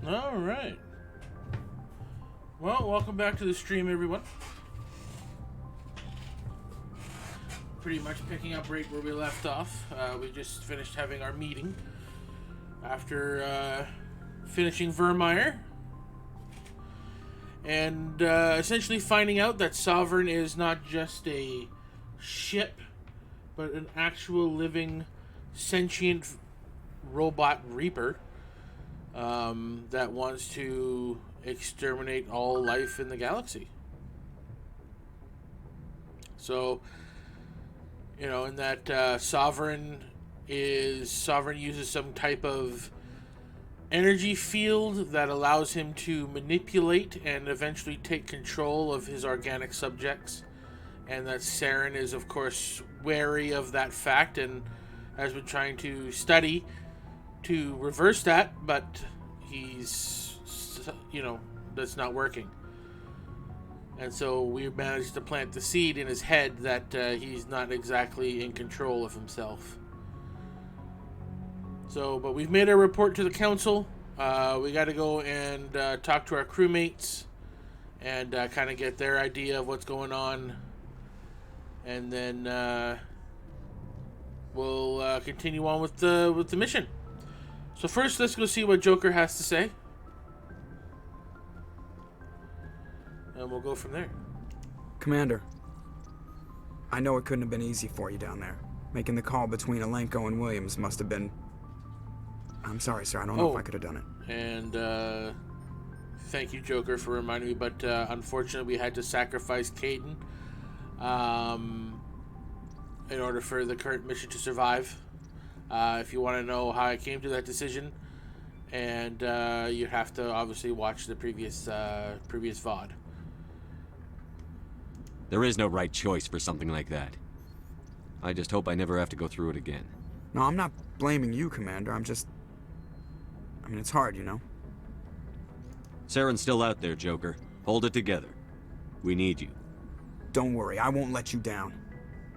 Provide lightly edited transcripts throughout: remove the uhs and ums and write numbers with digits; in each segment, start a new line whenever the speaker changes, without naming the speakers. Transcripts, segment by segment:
All right. Well, welcome back to the stream, everyone. Pretty much picking up right where we left off. We just finished having our meeting after finishing Vermeer. And essentially finding out that Sovereign is not just a ship, but an actual living, sentient robot Reaper that wants to exterminate all life in the galaxy. So, you know, in that Sovereign uses some type of energy field that allows him to manipulate and eventually take control of his organic subjects. And that Saren is, of course, wary of that fact and has been trying to study to reverse that, but he's, that's not working. And so we managed to plant the seed in his head that he's not exactly in control of himself. So, but we've made a report to the council. We got to go and talk to our crewmates and kind of get their idea of what's going on. And then we'll continue on with the mission. So first, let's go see what Joker has to say. And we'll go from there.
Commander, I know it couldn't have been easy for you down there. Making the call between Alenko and Williams must have been... I'm sorry, sir. I don't know if I could have done it.
And thank you, Joker, for reminding me. But unfortunately, we had to sacrifice Caden in order for the current mission to survive. If you want to know how I came to that decision, and you have to obviously watch the previous VOD.
There is no right choice for something like that. I just hope I never have to go through it again.
No, I'm not blaming you, Commander. It's hard, you know?
Saren's still out there, Joker. Hold it together. We need you.
Don't worry, I won't let you down.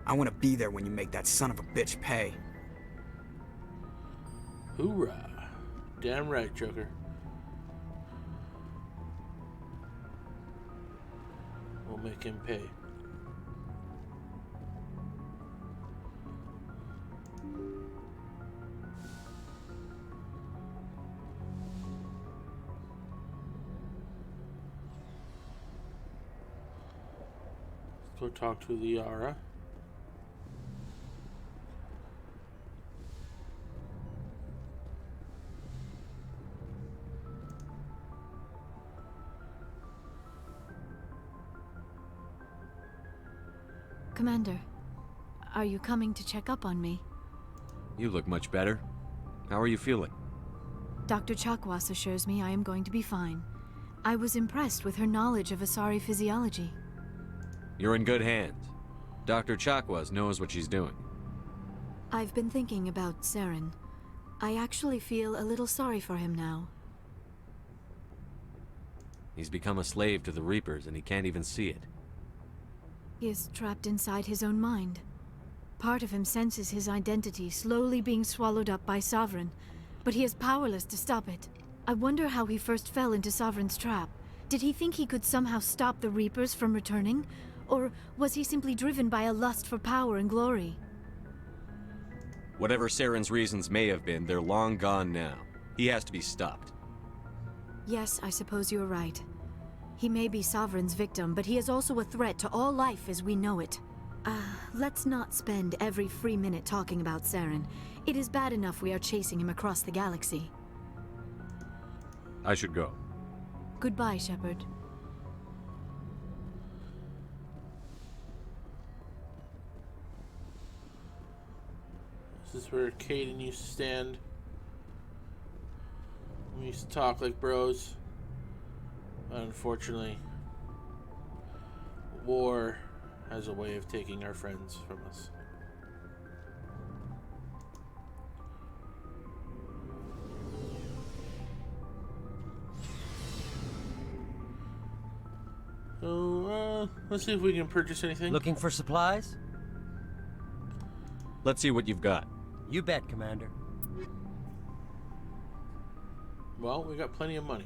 I want to be there when you make that son of a bitch pay.
Hoorah. Damn right, Joker. We'll make him pay. Go talk to Liara.
Commander, are you coming to check up on me?
You look much better. How are you feeling?
Dr. Chakwas assures me I am going to be fine. I was impressed with her knowledge of Asari physiology.
You're in good hands. Dr. Chakwas knows what she's doing.
I've been thinking about Saren. I actually feel a little sorry for him now.
He's become a slave to the Reapers and he can't even see it.
He is trapped inside his own mind. Part of him senses his identity slowly being swallowed up by Sovereign, but he is powerless to stop it. I wonder how he first fell into Sovereign's trap. Did he think he could somehow stop the Reapers from returning? Or was he simply driven by a lust for power and glory?
Whatever Saren's reasons may have been, they're long gone now. He has to be stopped.
Yes, I suppose you're right. He may be Sovereign's victim, but he is also a threat to all life as we know it. Let's not spend every free minute talking about Saren. It is bad enough we are chasing him across the galaxy.
I should go.
Goodbye, Shepard.
This is where Caden used to stand. We used to talk like bros. Unfortunately, war has a way of taking our friends from us. So, let's see if we can purchase anything.
Looking for supplies?
Let's see what you've got.
You bet, Commander.
Well, we got plenty of money.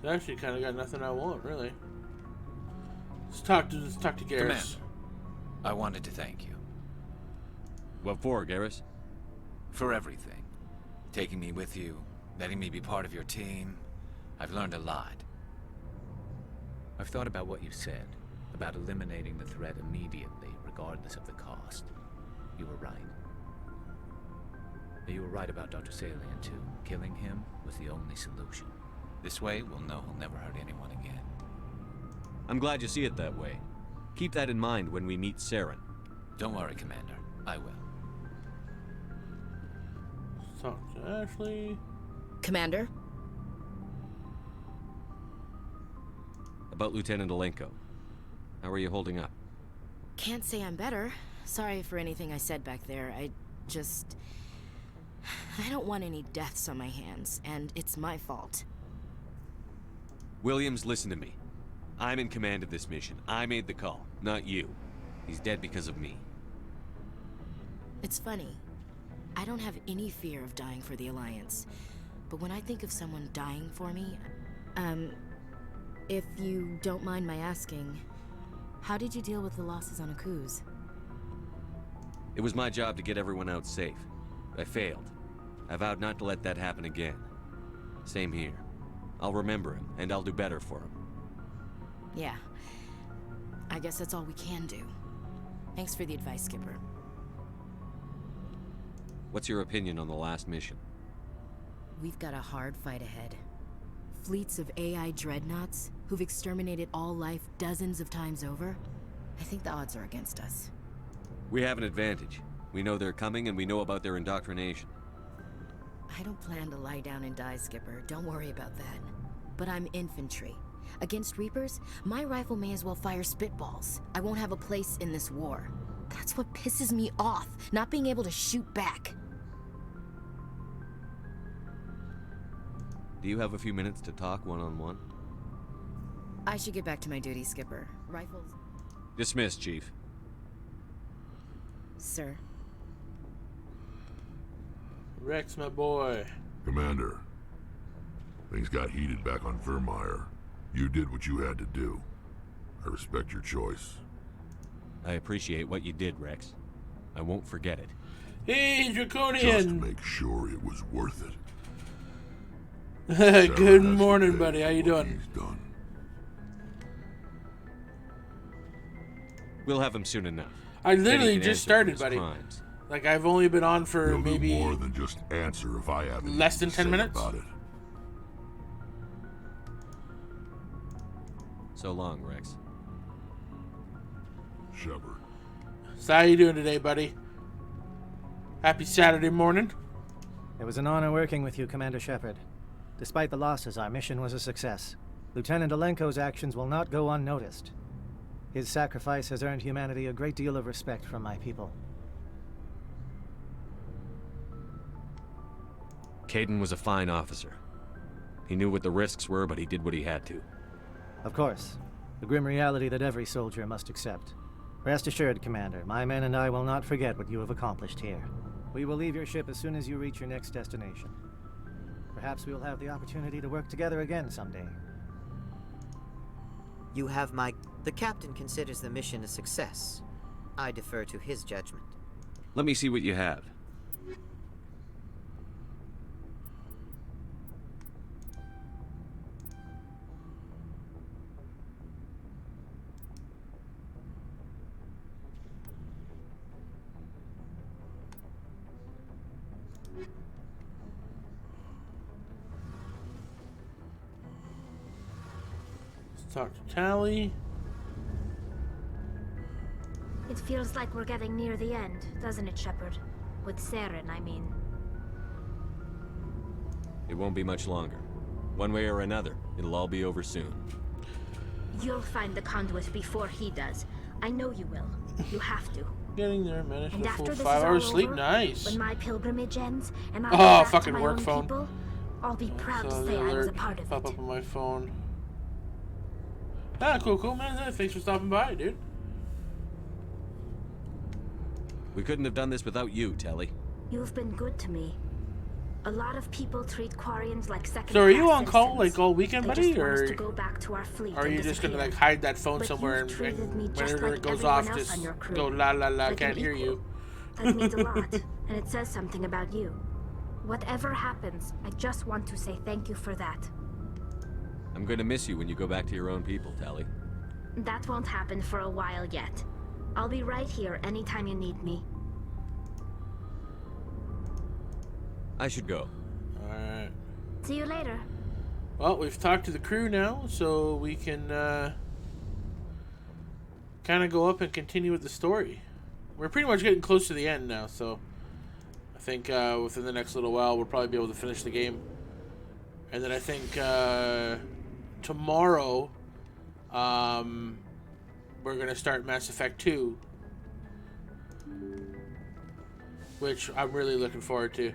Actually, kind of got nothing I want, really. Let's talk to Garrus.
Commander, I wanted to thank you
What for, Garrus?
for everything. Taking me with you, letting me be part of your team. I've learned a lot. I've thought about what you said, about eliminating the threat immediately, regardless of the cost. You were right. You were right about Dr. Salian, too. Killing him was the only solution. This way, we'll know he'll never hurt anyone again.
I'm glad you see it that way. Keep that in mind when we meet Saren.
Don't worry, Commander. I will.
Let's talk to Ashley.
Commander?
About Lieutenant Alenko. How are you holding up?
Can't say I'm better. Sorry for anything I said back there. I don't want any deaths on my hands, and it's my fault.
Williams, listen to me. I'm in command of this mission. I made the call, not you. He's dead because of me.
It's funny. I don't have any fear of dying for the Alliance. But when I think of someone dying for me, if you don't mind my asking, how did you deal with the losses on Akuz?
It was my job to get everyone out safe. I failed. I vowed not to let that happen again. Same here. I'll remember him, and I'll do better for him.
Yeah. I guess that's all we can do. Thanks for the advice, Skipper.
What's your opinion on the last mission?
We've got a hard fight ahead. Fleets of AI dreadnoughts who've exterminated all life dozens of times over. I think the odds are against us.
We have an advantage. We know they're coming, and we know about their indoctrination.
I don't plan to lie down and die, Skipper. Don't worry about that. But I'm infantry. Against Reapers, my rifle may as well fire spitballs. I won't have a place in this war. That's what pisses me off, not being able to shoot back.
Do you have a few minutes to talk one-on-one?
I should get back to my duty, Skipper. Rifles...
Dismissed, Chief.
Sir.
Rex, my boy.
Commander, things got heated back on Vermeer. You did what you had to do. I respect your choice.
I appreciate what you did, Rex. I won't forget it.
Hey,
Just
Draconian!
make sure it was worth it.
Good
Sarah has
morning,
to
buddy.
pay
How you
for what
doing?
he's done.
We'll have him soon enough.
I literally
Then he can
just
answer for
started,
his
buddy.
crimes.
Like, I've only been on for
He'll
maybe...
do more than just answer if I have anything
less than
to
10
say
minutes?
about it.
So long, Rex.
Shepard.
So how you doing today, buddy? Happy Saturday morning.
It was an honor working with you, Commander Shepard. Despite the losses, our mission was a success. Lieutenant Alenko's actions will not go unnoticed. His sacrifice has earned humanity a great deal of respect from my people.
Kaidan was a fine officer. He knew what the risks were, but he did what he had to.
Of course, the grim reality that every soldier must accept. Rest assured, Commander, my men and I will not forget what you have accomplished here. We will leave your ship as soon as you reach your next destination. Perhaps we will have the opportunity to work together again someday.
You have my... The captain considers the mission a success. I defer to his judgment.
Let me see what you have.
Talk to Tally.
It feels like we're getting near the end, doesn't it, Shepard? With Saren, I mean.
It won't be much longer. One way or another, it'll all be over soon.
You'll find the conduit before he does. I know you will. You have to.
Getting there, managed
And
a
after
full
this
5
is
hours
all
sleep.
over,
Nice.
when my pilgrimage ends and I
Oh,
go back
fucking
to my
work
own
phone.
people, I'll be proud
So
to
the
say I was a
alert
part of
pop
it.
up on my phone. Ah, cool, man. Thanks for stopping by, dude.
We couldn't have done this without you, Telly.
You've been good to me. A lot of people treat Quarians like second-class
So are you on call
citizens.
like all weekend,
They
buddy,
just want us
or
to go back to our fleet
are
and
you just gonna
disappear.
like hide that phone
But
somewhere
you've treated me
and
just
whenever
like
it goes
everyone
off,
else
just
on your crew.
go la la la,
Like
can't
an
hear
equal.
you.
That means a lot, and it says something about you. Whatever happens, I just want to say thank you for that.
I'm gonna miss you when you go back to your own people, Telly.
That won't happen for a while yet. I'll be right here anytime you need me.
I should go.
Alright.
See you later.
Well, we've talked to the crew now, so we can kind of go up and continue with the story. We're pretty much getting close to the end now, so I think within the next little while we'll probably be able to finish the game. And then I think tomorrow we're going to start Mass Effect 2, which I'm really looking forward to.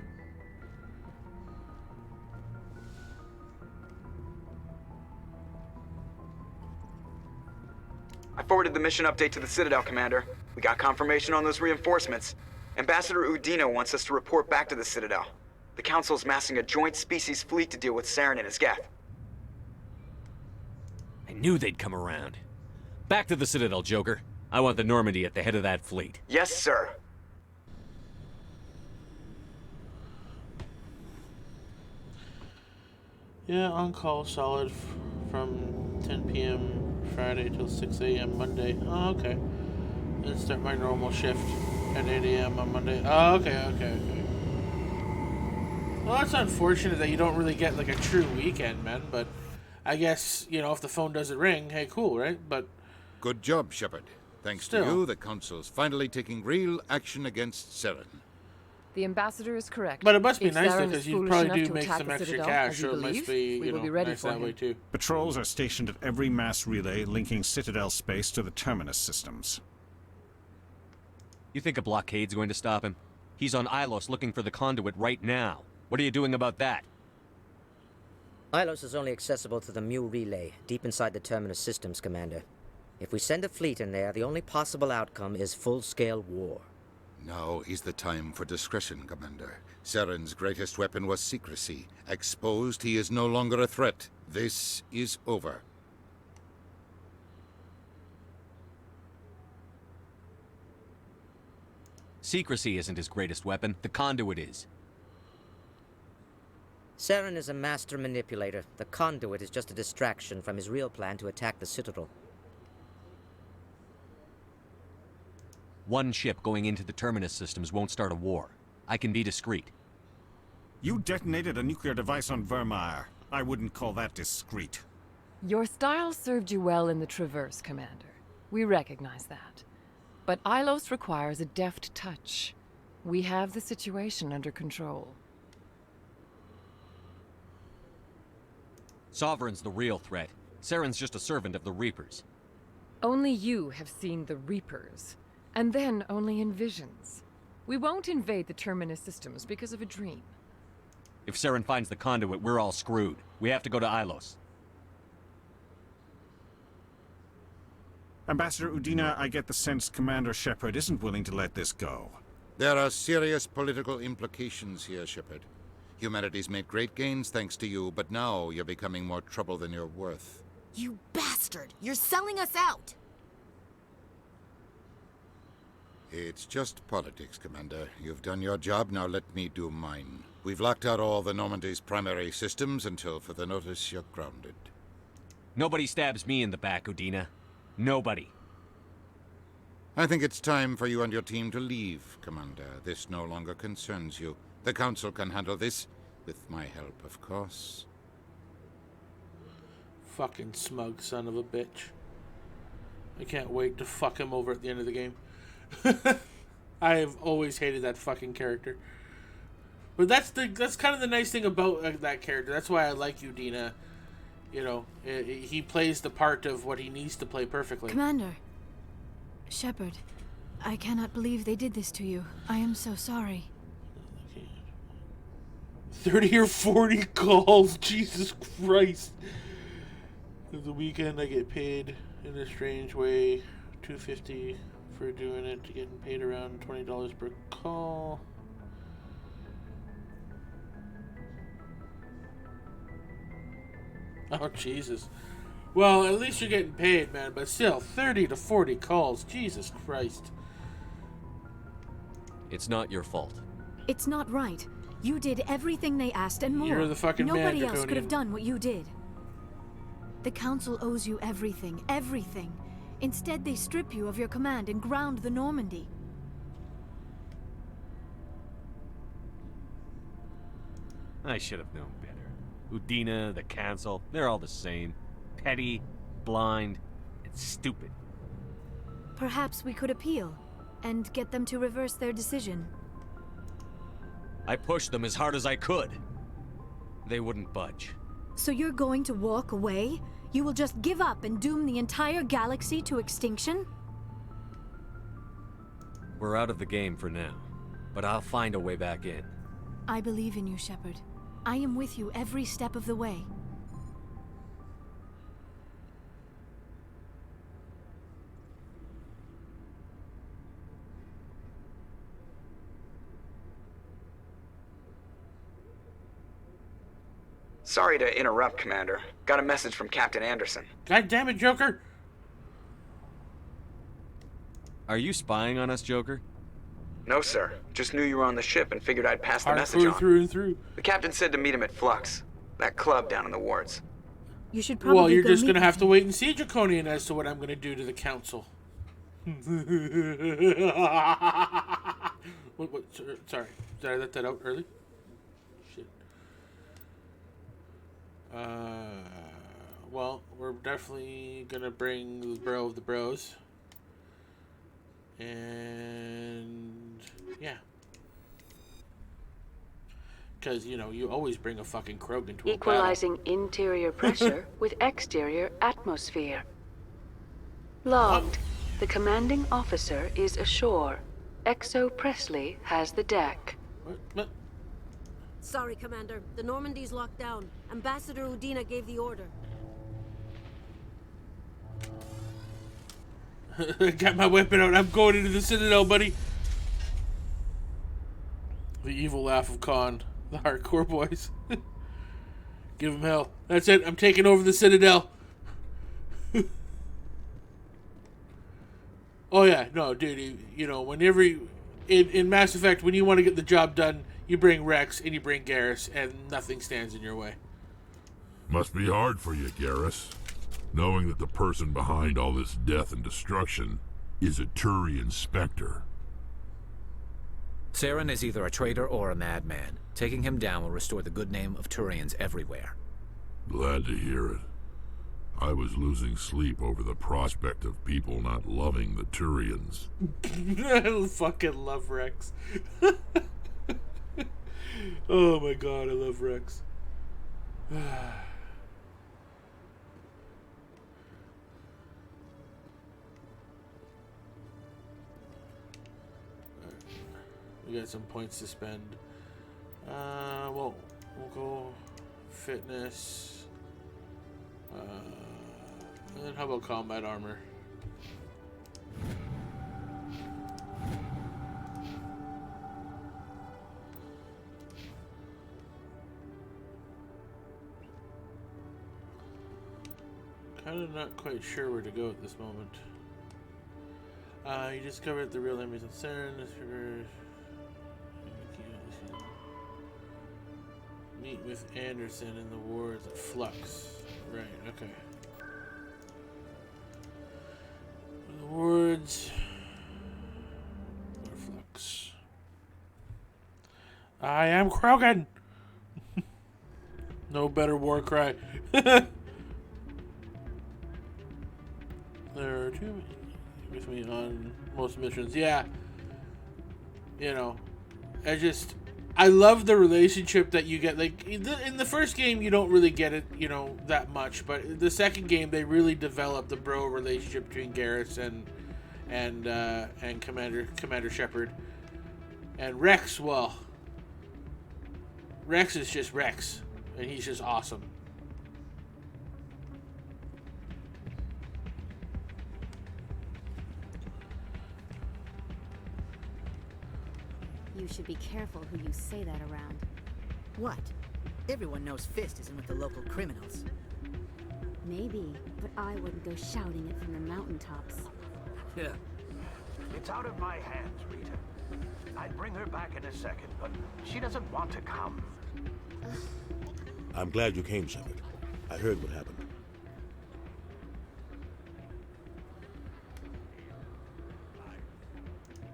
I forwarded the mission update to the Citadel, Commander. We got confirmation on those reinforcements. Ambassador Udina wants us to report back to the Citadel. The Council's massing a joint species fleet to deal with Saren and his Geth.
I knew they'd come around. Back to the Citadel, Joker. I want the Normandy at the head of that fleet.
Yes, sir.
Yeah, on call solid from 10 p.m. Friday till 6 a.m. Monday. Oh, okay. Then start my normal shift at 8 a.m. on Monday. Oh, okay. Well, that's unfortunate that you don't really get like a true weekend, man. But I guess, you know, if the phone doesn't ring, hey, cool, right? But
good job, Shepard. Thanks to you, the Council's finally taking real action against Saren.
The ambassador is correct.
But it must be
If
nice, though,
Saren
because
is
you
foolish
probably
enough
do
to
make
attack
some
the
extra
Citadel,
cash,
as you
so it must
believe,
be,
we
you
will
know,
be ready
nice
for
that
him.
way, too.
Patrols are stationed at every mass relay linking Citadel space to the Terminus systems.
You think a blockade's going to stop him? He's on Ilos looking for the conduit right now. What are you doing about that?
Ilos is only accessible to the Mu relay, deep inside the Terminus systems, Commander. If we send a fleet in there, the only possible outcome is full-scale war.
Now is the time for discretion, Commander. Saren's greatest weapon was secrecy. Exposed, he is no longer a threat. This is over.
Secrecy isn't his greatest weapon. The conduit is.
Saren is a master manipulator. The conduit is just a distraction from his real plan to attack the Citadel.
One ship going into the Terminus systems won't start a war. I can be discreet.
You detonated a nuclear device on Vermeer. I wouldn't call that discreet.
Your style served you well in the Traverse, Commander. We recognize that. But Ilos requires a deft touch. We have the situation under control.
Sovereign's the real threat. Saren's just a servant of the Reapers.
Only you have seen the Reapers. And then only in visions. We won't invade the Terminus systems because of a dream.
If Saren finds the conduit, we're all screwed. We have to go to Ilos.
Ambassador Udina, I get the sense Commander Shepard isn't willing to let this go.
There are serious political implications here, Shepard. Humanity's made great gains thanks to you, but now you're becoming more trouble than you're worth.
You bastard! You're selling us out!
It's just politics, Commander. You've done your job, now let me do mine. We've locked out all the Normandy's primary systems until further notice you're grounded.
Nobody stabs me in the back, Udina. Nobody.
I think it's time for you and your team to leave, Commander. This no longer concerns you. The Council can handle this, with my help, of course.
Fucking smug son of a bitch. I can't wait to fuck him over at the end of the game. I have always hated that fucking character. But that's kind of the nice thing about that character. That's why I like Udina. You know, he plays the part of what he needs to play perfectly.
Commander. Shepard. I cannot believe they did this to you. I am so sorry.
30 or 40 calls. Jesus Christ. The weekend I get paid in a strange way. $250 for doing it. Getting paid around $20 per call. Oh, Jesus. Well, at least you're getting paid, man. But still, 30 to 40 calls. Jesus Christ.
It's not your fault.
It's not right. You did everything they asked and more.
You're the fucking man,
Nobody else
Draconian.
could have done what you did. The Council owes you everything. Everything. Instead, they strip you of your command and ground the Normandy.
I should have known better. Udina, the Council, they're all the same. Petty, blind, and stupid.
Perhaps we could appeal and get them to reverse their decision.
I pushed them as hard as I could. They wouldn't budge.
So you're going to walk away? You will just give up and doom the entire galaxy to extinction?
We're out of the game for now, but I'll find a way back in.
I believe in you, Shepard. I am with you every step of the way.
Sorry to interrupt, Commander. Got a message from Captain Anderson.
God damn it, Joker!
Are you spying on us, Joker?
No, sir. Just knew you were on the ship and figured I'd pass the message
Hardcore
on.
through and through.
The captain said to meet him at Flux, that club down in the wards.
You should probably
Well, you're
go
just
meet
gonna
with
have to
him.
wait and see, Draconian, as to what I'm gonna do to the Council. what, sorry. Did I let that out early? Shit. Well, we're definitely gonna bring the bro of the bros. And yeah. Because, you know, you always bring a fucking Krogan to a battle.
Equalizing interior pressure with exterior atmosphere. Logged. The commanding officer is ashore. Exo Presley has the deck.
What?
Sorry, Commander. The Normandy's locked down. Ambassador Udina gave the order.
Got my weapon out. I'm going into the Citadel, buddy. The evil laugh of Khan. The hardcore boys. Give him hell. That's it. I'm taking over the Citadel. Oh, yeah. No, dude. You know, whenever... In Mass Effect, when you want to get the job done, you bring Rex and you bring Garrus, and nothing stands in your way.
Must be hard for you, Garrus, knowing that the person behind all this death and destruction is a Turian Spectre.
Saren is either a traitor or a madman. Taking him down will restore the good name of Turians everywhere.
Glad to hear it. I was losing sleep over the prospect of people not loving the Turians.
I fucking love Rex. Oh my god, I love Rex. We got some points to spend. Well, we'll go fitness. And then how about combat armor? Kind of not quite sure where to go at this moment. You discovered the real enemies of Saren. Meet with Anderson in the wards at Flux. Right, okay. The wards. Or Flux. I am Krogan! No better war cry. There are two with me on most missions. Yeah. You know, I love the relationship that you get. Like, in the first game, you don't really get it, you know, that much. But the second game, they really develop the bro relationship between Garrus and Commander Shepard. And Rex, well, Rex is just Rex. And he's just awesome.
You should be careful who you say that around.
What? Everyone knows Fist isn't with the local criminals.
Maybe, but I wouldn't go shouting it from the mountaintops.
Yeah.
It's out of my hands, Rita. I'd bring her back in a second, but she doesn't want to come.
I'm glad you came, Shepard. I heard what happened.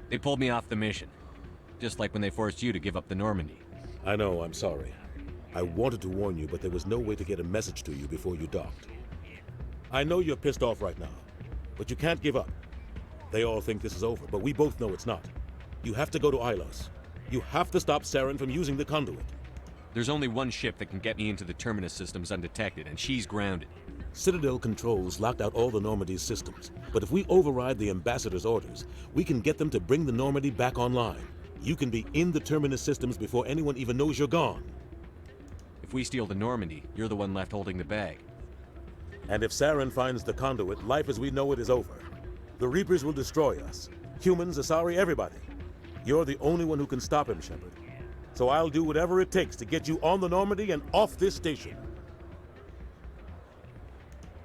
They pulled me off the mission. Just like when they forced you to give up the Normandy.
I know, I'm sorry. I wanted to warn you, but there was no way to get a message to you before you docked. I know you're pissed off right now, but you can't give up. They all think this is over, but we both know it's not. You have to go to Ilos. You have to stop Saren from using the conduit.
There's only one ship that can get me into the Terminus systems undetected, and she's grounded.
Citadel controls locked out all the Normandy's systems, but if we override the Ambassador's orders, we can get them to bring the Normandy back online. You can be in the Terminus systems before anyone even knows you're gone.
If we steal the Normandy, you're the one left holding the bag.
And if Saren finds the conduit, life as we know it is over. The Reapers will destroy us. Humans, Asari, everybody. You're the only one who can stop him, Shepard. So I'll do whatever it takes to get you on the Normandy and off this station.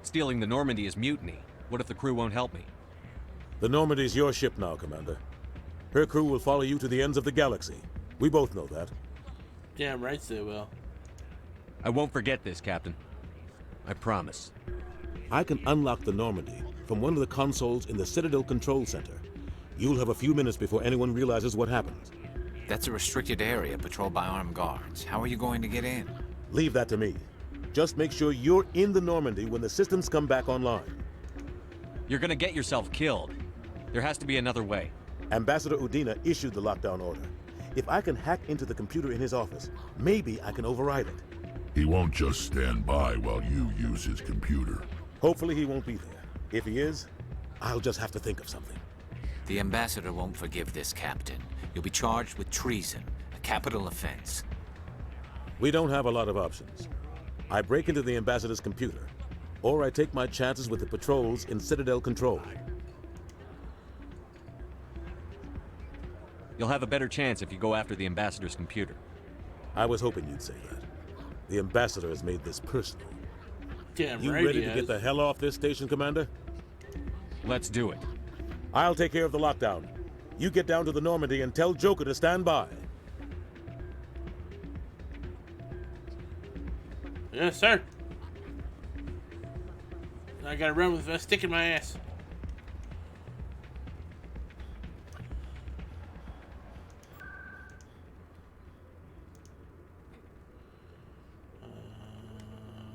Stealing the Normandy is mutiny. What if the crew won't help me?
The Normandy's your ship now, Commander. Her crew will follow you to the ends of the galaxy. We both know that.
Damn right they will.
I won't forget this, Captain. I promise.
I can unlock the Normandy from one of the consoles in the Citadel Control Center. You'll have a few minutes before anyone realizes what happened.
That's a restricted area patrolled by armed guards. How are you going to get in?
Leave that to me. Just make sure you're in the Normandy when the systems come back online.
You're gonna get yourself killed. There has to be another way.
Ambassador Udina issued the lockdown order. If I can hack into the computer in his office, maybe I can override it.
He won't just stand by while you use his computer.
Hopefully he won't be there. If he is, I'll just have to think of something.
The Ambassador won't forgive this, Captain. You'll be charged with treason, a capital offense.
We don't have a lot of options. I break into the Ambassador's computer, or I take my chances with the patrols in Citadel Control.
You'll have a better chance if you go after the Ambassador's computer.
I was hoping you'd say that. The Ambassador has made this personal.
Damn
you
right
ready
he
to
has.
get the hell off this station, Commander?
Let's do it.
I'll take care of the lockdown. You get down to the Normandy and tell Joker to stand by.
Yes, sir. I gotta run with a stick in my ass.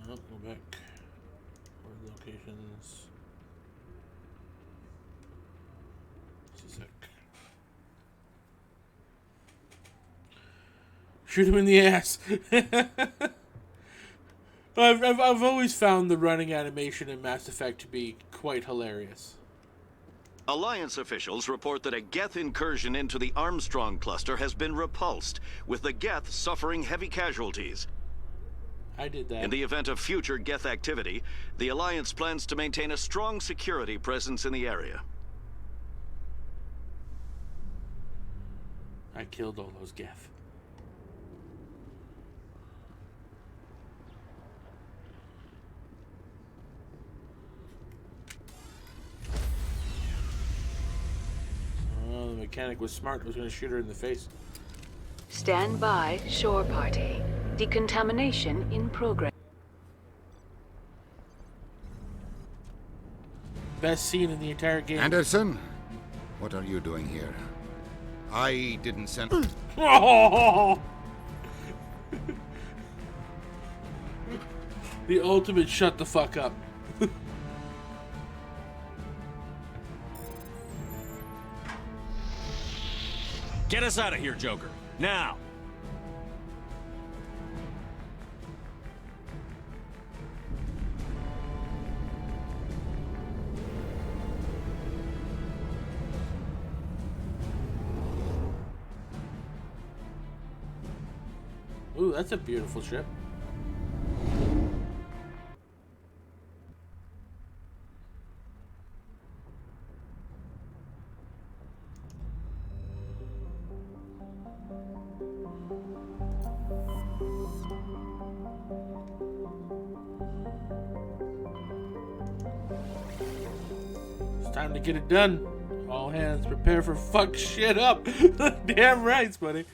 Go back. Where locations? Just a sec. Shoot him in the ass. I've always found the running animation in Mass Effect to be quite hilarious.
Alliance officials report that a Geth incursion into the Armstrong cluster has been repulsed, with the Geth suffering heavy casualties.
I did that.
In the event of future Geth activity, the Alliance plans to maintain a strong security presence in the area.
I killed all those Geth. Oh, the mechanic was smart. Was going to shoot her in the face.
Stand by, shore party. Decontamination in progress.
Best scene in the entire game.
Anderson, what are you doing here? I didn't send...
Oh! The ultimate shut the fuck up.
Get us out of here, Joker. Now!
Ooh, that's a beautiful ship. It's time to get it done. All hands prepare for fuck shit up. Damn right, buddy.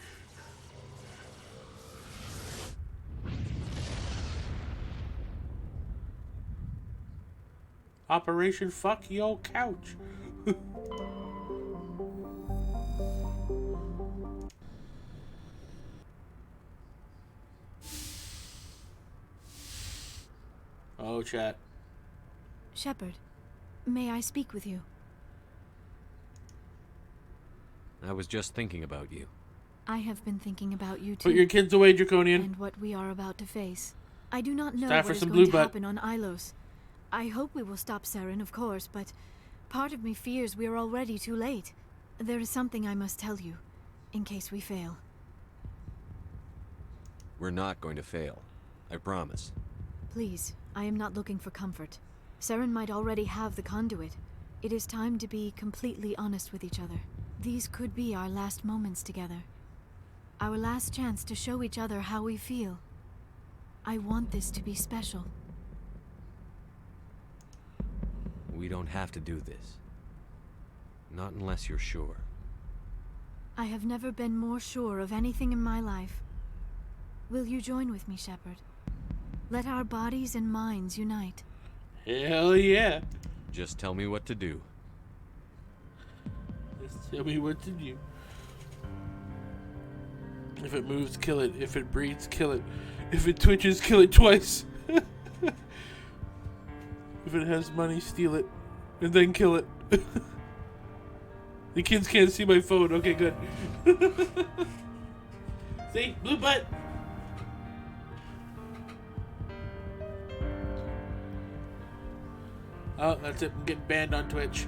Operation Fuck Yo Couch. Oh, chat.
Shepard, may I speak with you?
I was just thinking about you.
I have been thinking about you too.
Put your kids away, Draconian.
And what we are about to face. I do not know
Time
what
for
is
some
going
blue
to
butt.
happen on Ilos. I hope we will stop Saren, of course, but part of me fears we are already too late. There is something I must tell you, in case we fail.
We're not going to fail. I promise.
Please, I am not looking for comfort. Saren might already have the conduit. It is time to be completely honest with each other. These could be our last moments together. Our last chance to show each other how we feel. I want this to be special.
We don't have to do this. Not unless you're sure.
I have never been more sure of anything in my life. Will you join with me, Shepard? Let our bodies and minds unite.
Hell yeah.
Just tell me what to do.
Just tell me what to do. If it moves, kill it. If it breathes, kill it. If it twitches, kill it twice. If it has money, steal it. And then kill it. The kids can't see my phone. Okay, good. See? Blue butt. Oh, that's it. I'm getting banned on Twitch.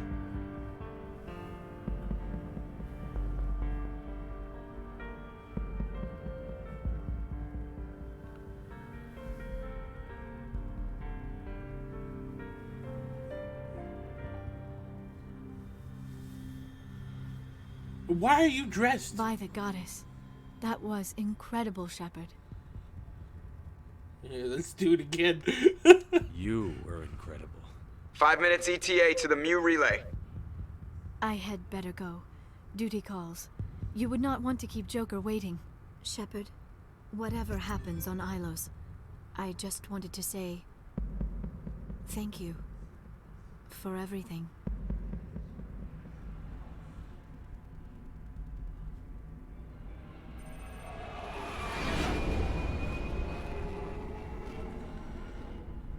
Why are you dressed?
By the goddess. That was incredible, Shepard.
Yeah, let's do it again.
You were incredible.
5 minutes ETA to the Mu relay.
I had better go. Duty calls. You would not want to keep Joker waiting. Shepard, whatever happens on Ilos, I just wanted to say thank you for everything.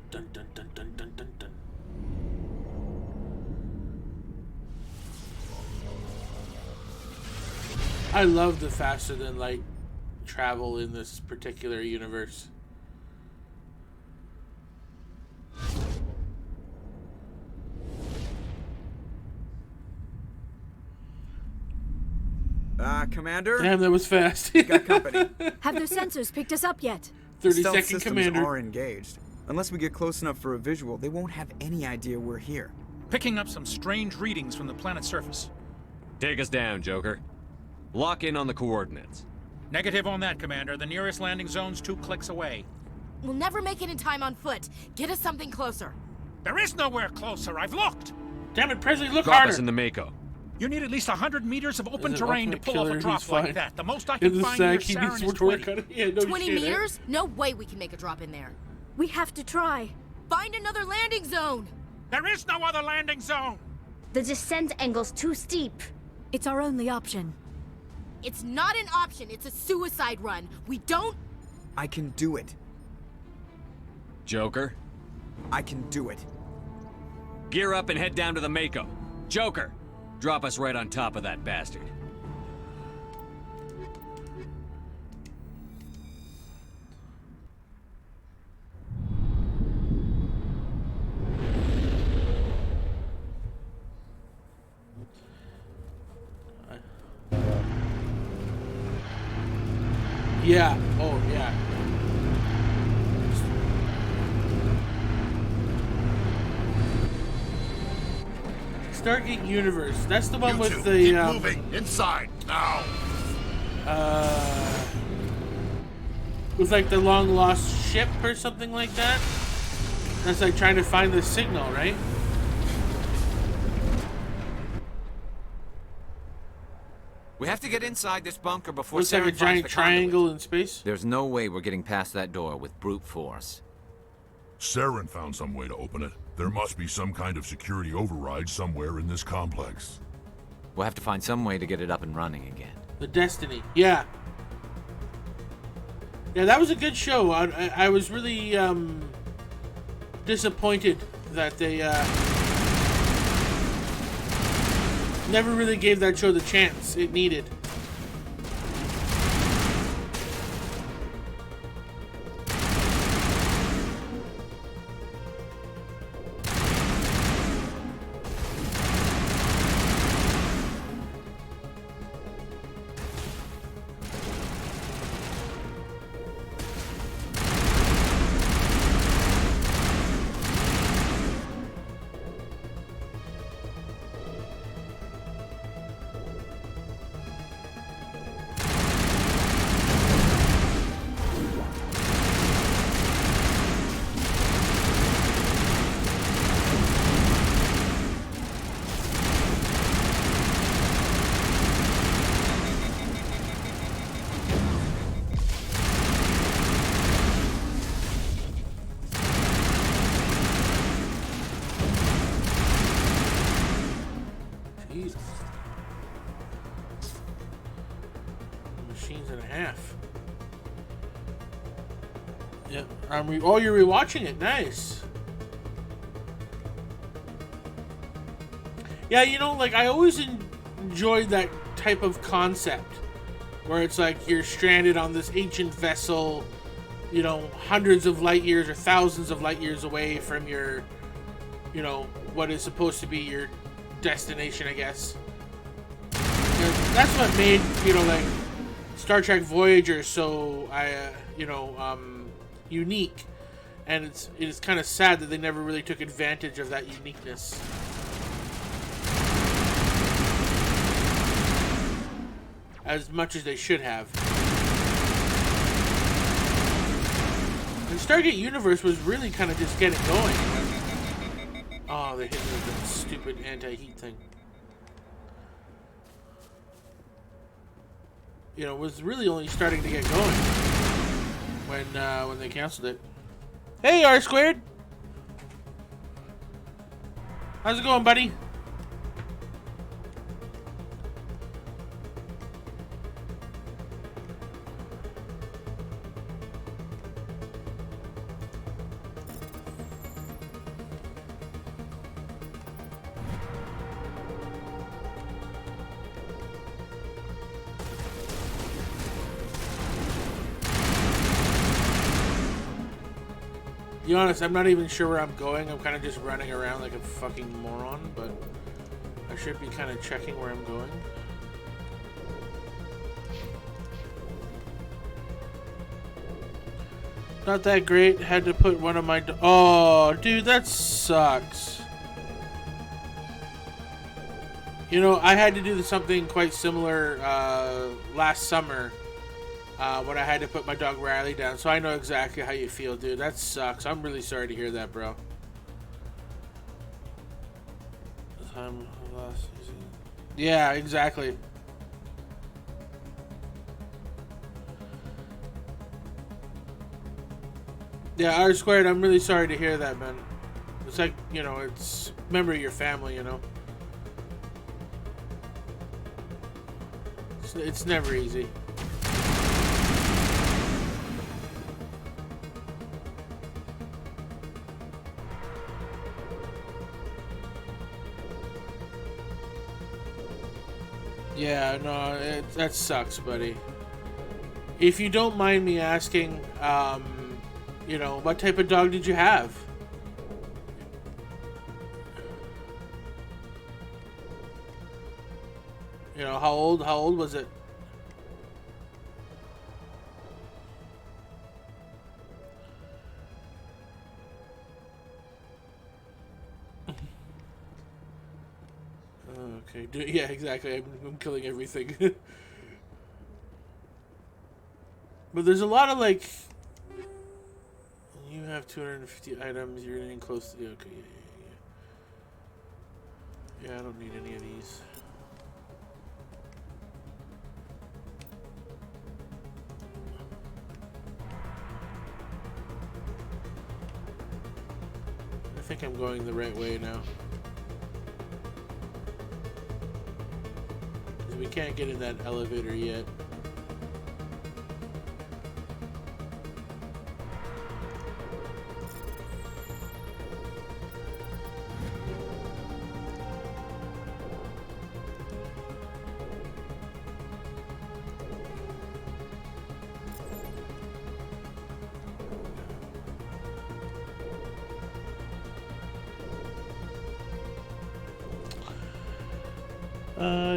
Dun, dun, dun, dun, dun, dun, dun. I love the faster than light travel in this particular universe.
Commander?
Damn, that was fast.
Got company.
Have their sensors picked us up yet?
30
Stealth
second
systems
commander.
are engaged. Unless we get close enough for a visual, they won't have any idea we're here.
Picking up some strange readings from the planet's surface.
Take us down, Joker. Lock in on the coordinates.
Negative on that, Commander. The nearest landing zone's 2 clicks away.
We'll never make it in time on foot. Get us something closer.
There is nowhere closer. I've looked.
Damn it, Presley, look
Drop
harder.
us in the Mako.
You need at least 100 meters of open
As an
terrain to
ultimate
pull off
killer,
a drop
he's
like
fine.
that. The most I
In
can
the
find near
sack, he needs
Saren
more
is
work
20.
on it. Yeah, no
20
shit, eh?
meters? No way we can make a drop in there.
We have to try.
Find another landing zone.
There is no other landing zone.
The descent angle's too steep.
It's our only option.
It's not an option. It's a suicide run. We don't...
I can do it.
Joker,
I can do it.
gear up and head down to the Mako. Joker, drop us right on top of that bastard.
Yeah. Oh, yeah. Stargate Universe. That's the one with the.
Keep moving inside now.
With like the long lost ship or something like that. That's like trying to find the signal, right?
We have to get inside this bunker before
Looks like a
Saren finds
giant
the
triangle
conduit.
in space.
There's no way we're getting past that door with brute force.
Saren found some way to open it. There must be some kind of security override somewhere in this complex.
We'll have to find some way to get it up and running again.
The Destiny. Yeah. Yeah, that was a good show. I was really disappointed that they never really gave that show the chance it needed. Machines and a half. Yeah, oh, you're rewatching it. Nice. Yeah, you know, like I always enjoyed that type of concept, where it's like you're stranded on this ancient vessel, you know, hundreds of light years or thousands of light years away from your, you know, what is supposed to be your destination, I guess. And that's what made, you know, like Star Trek Voyager so unique, and it is kind of sad that they never really took advantage of that uniqueness. As much as they should have. And Stargate Universe was really kind of just getting going. Oh, they hit me with that stupid anti-heat thing. You know, it was really only starting to get going when they canceled it. Hey, R Squared! How's it going, buddy? To be honest, I'm not even sure where I'm going. I'm kind of just running around like a fucking moron, but I should be kind of checking where I'm going. Not that great. Had to put one of my... Oh, dude, that sucks. You know, I had to do something quite similar last summer. When I had to put my dog Riley down, so I know exactly how you feel, dude. That sucks. I'm really sorry to hear that, bro. Yeah, exactly. Yeah, R Squared, I'm really sorry to hear that, man. It's like, you know, it's a member of your family, you know. It's never easy. Yeah, no, that sucks, buddy. If you don't mind me asking, you know, what type of dog did you have? You know, how old was it? Okay, yeah, exactly. I'm killing everything. But there's a lot of, like... You have 250 items, you're getting close to... Okay, yeah, I don't need any of these. I think I'm going the right way now. Because we can't get in that elevator yet.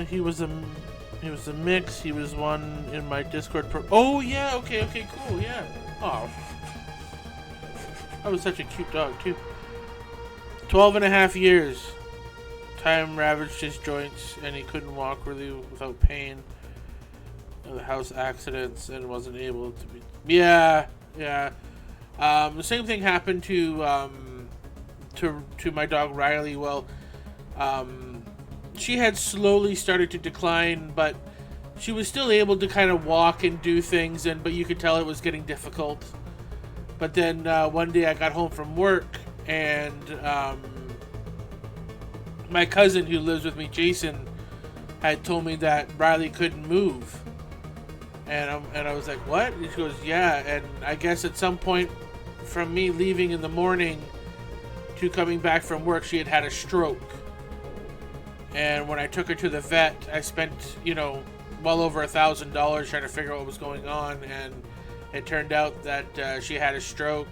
He was a mix. He was one in my Discord oh yeah, okay, cool, yeah. Oh. That was such a cute dog too. 12.5 years. Time ravaged his joints and he couldn't walk really without pain. The house accidents and wasn't able to be yeah. The same thing happened to my dog Riley. Well, she had slowly started to decline, but she was still able to kind of walk and do things, but you could tell it was getting difficult. But then one day I got home from work, and my cousin who lives with me, Jason, had told me that Riley couldn't move. And I was like, what? And she goes, yeah. And I guess at some point from me leaving in the morning to coming back from work, she had a stroke. And when I took her to the vet, I spent, well over $1,000 trying to figure out what was going on. And it turned out that she had a stroke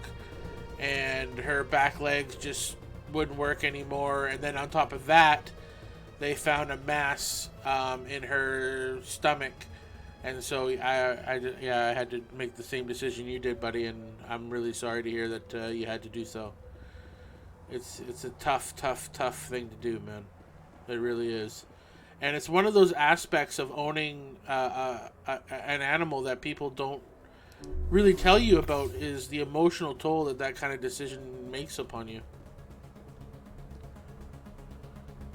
and her back legs just wouldn't work anymore. And then on top of that, they found a mass in her stomach. And so I had to make the same decision you did, buddy. And I'm really sorry to hear that you had to do so. It's a tough thing to do, man. It really is. And it's one of those aspects of owning an animal that people don't really tell you about, is the emotional toll that kind of decision makes upon you.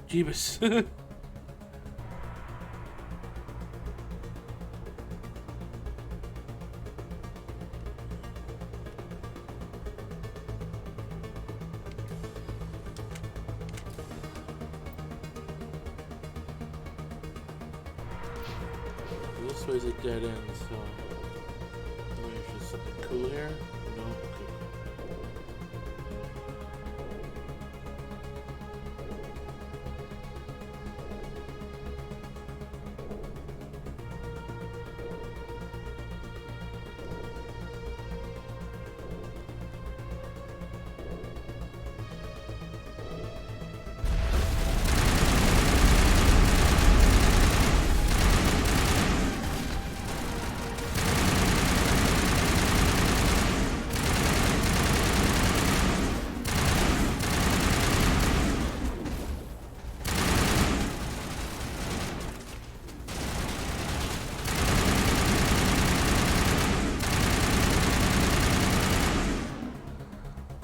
Jeebus. This way's a dead end, so maybe there's just something cool here. No. Okay.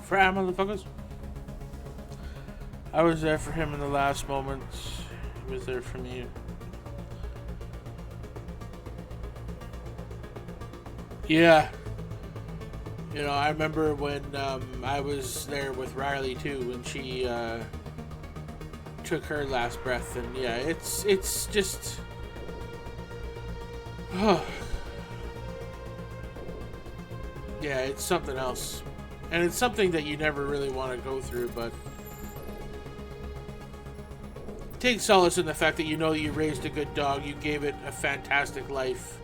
Frat motherfuckers. I was there for him in the last moments. He was there for me. Yeah. I remember when I was there with Riley too, when she took her last breath, and yeah, it's just yeah, it's something else. And it's something that you never really want to go through, but take solace in the fact that you raised a good dog, you gave it a fantastic life,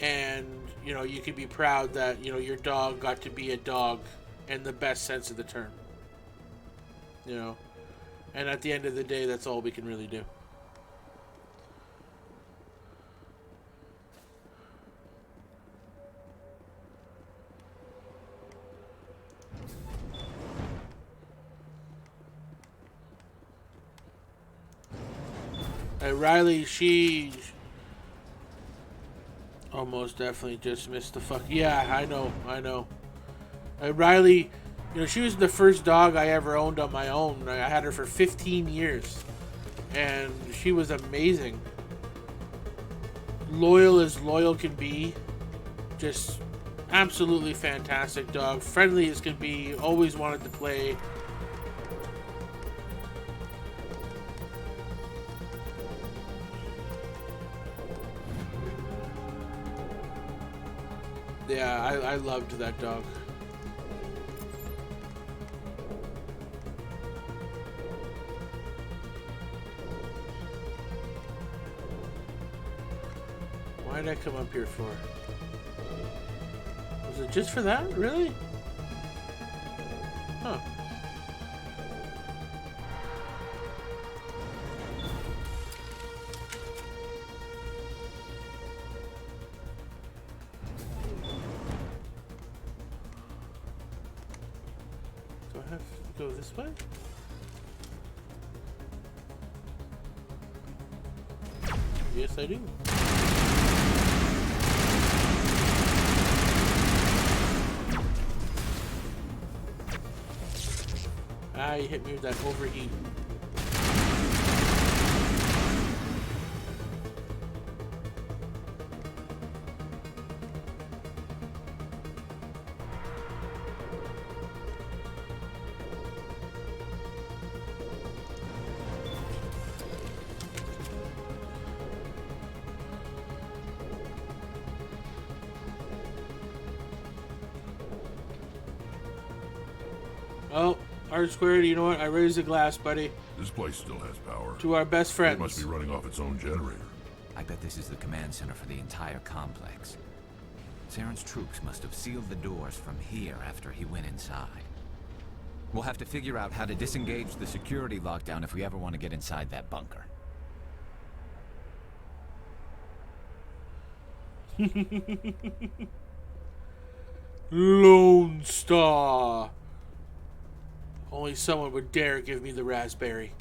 and you can be proud that your dog got to be a dog in the best sense of the term. And at the end of the day, that's all we can really do. Riley, she almost definitely just missed the fuck. Yeah, I know. Riley, you know, she was the first dog I ever owned on my own. I had her for 15 years, and she was amazing. Loyal as loyal can be. Just absolutely fantastic dog. Friendly as can be. Always wanted to play. Yeah, I loved that dog. Why did I come up here for? Was it just for that? Really? Huh. Do I have to go this way? Yes, I do. Ah, you hit me with that overheat. Oh. R-squared, you know what? I raised the glass, buddy.
This place still has power.
To our best friends.
It must be running off its own generator.
I bet this is the command center for the entire complex. Saren's troops must have sealed the doors from here after he went inside. We'll have to figure out how to disengage the security lockdown if we ever want to get inside that bunker.
Lone Star. Only someone would dare give me the raspberry.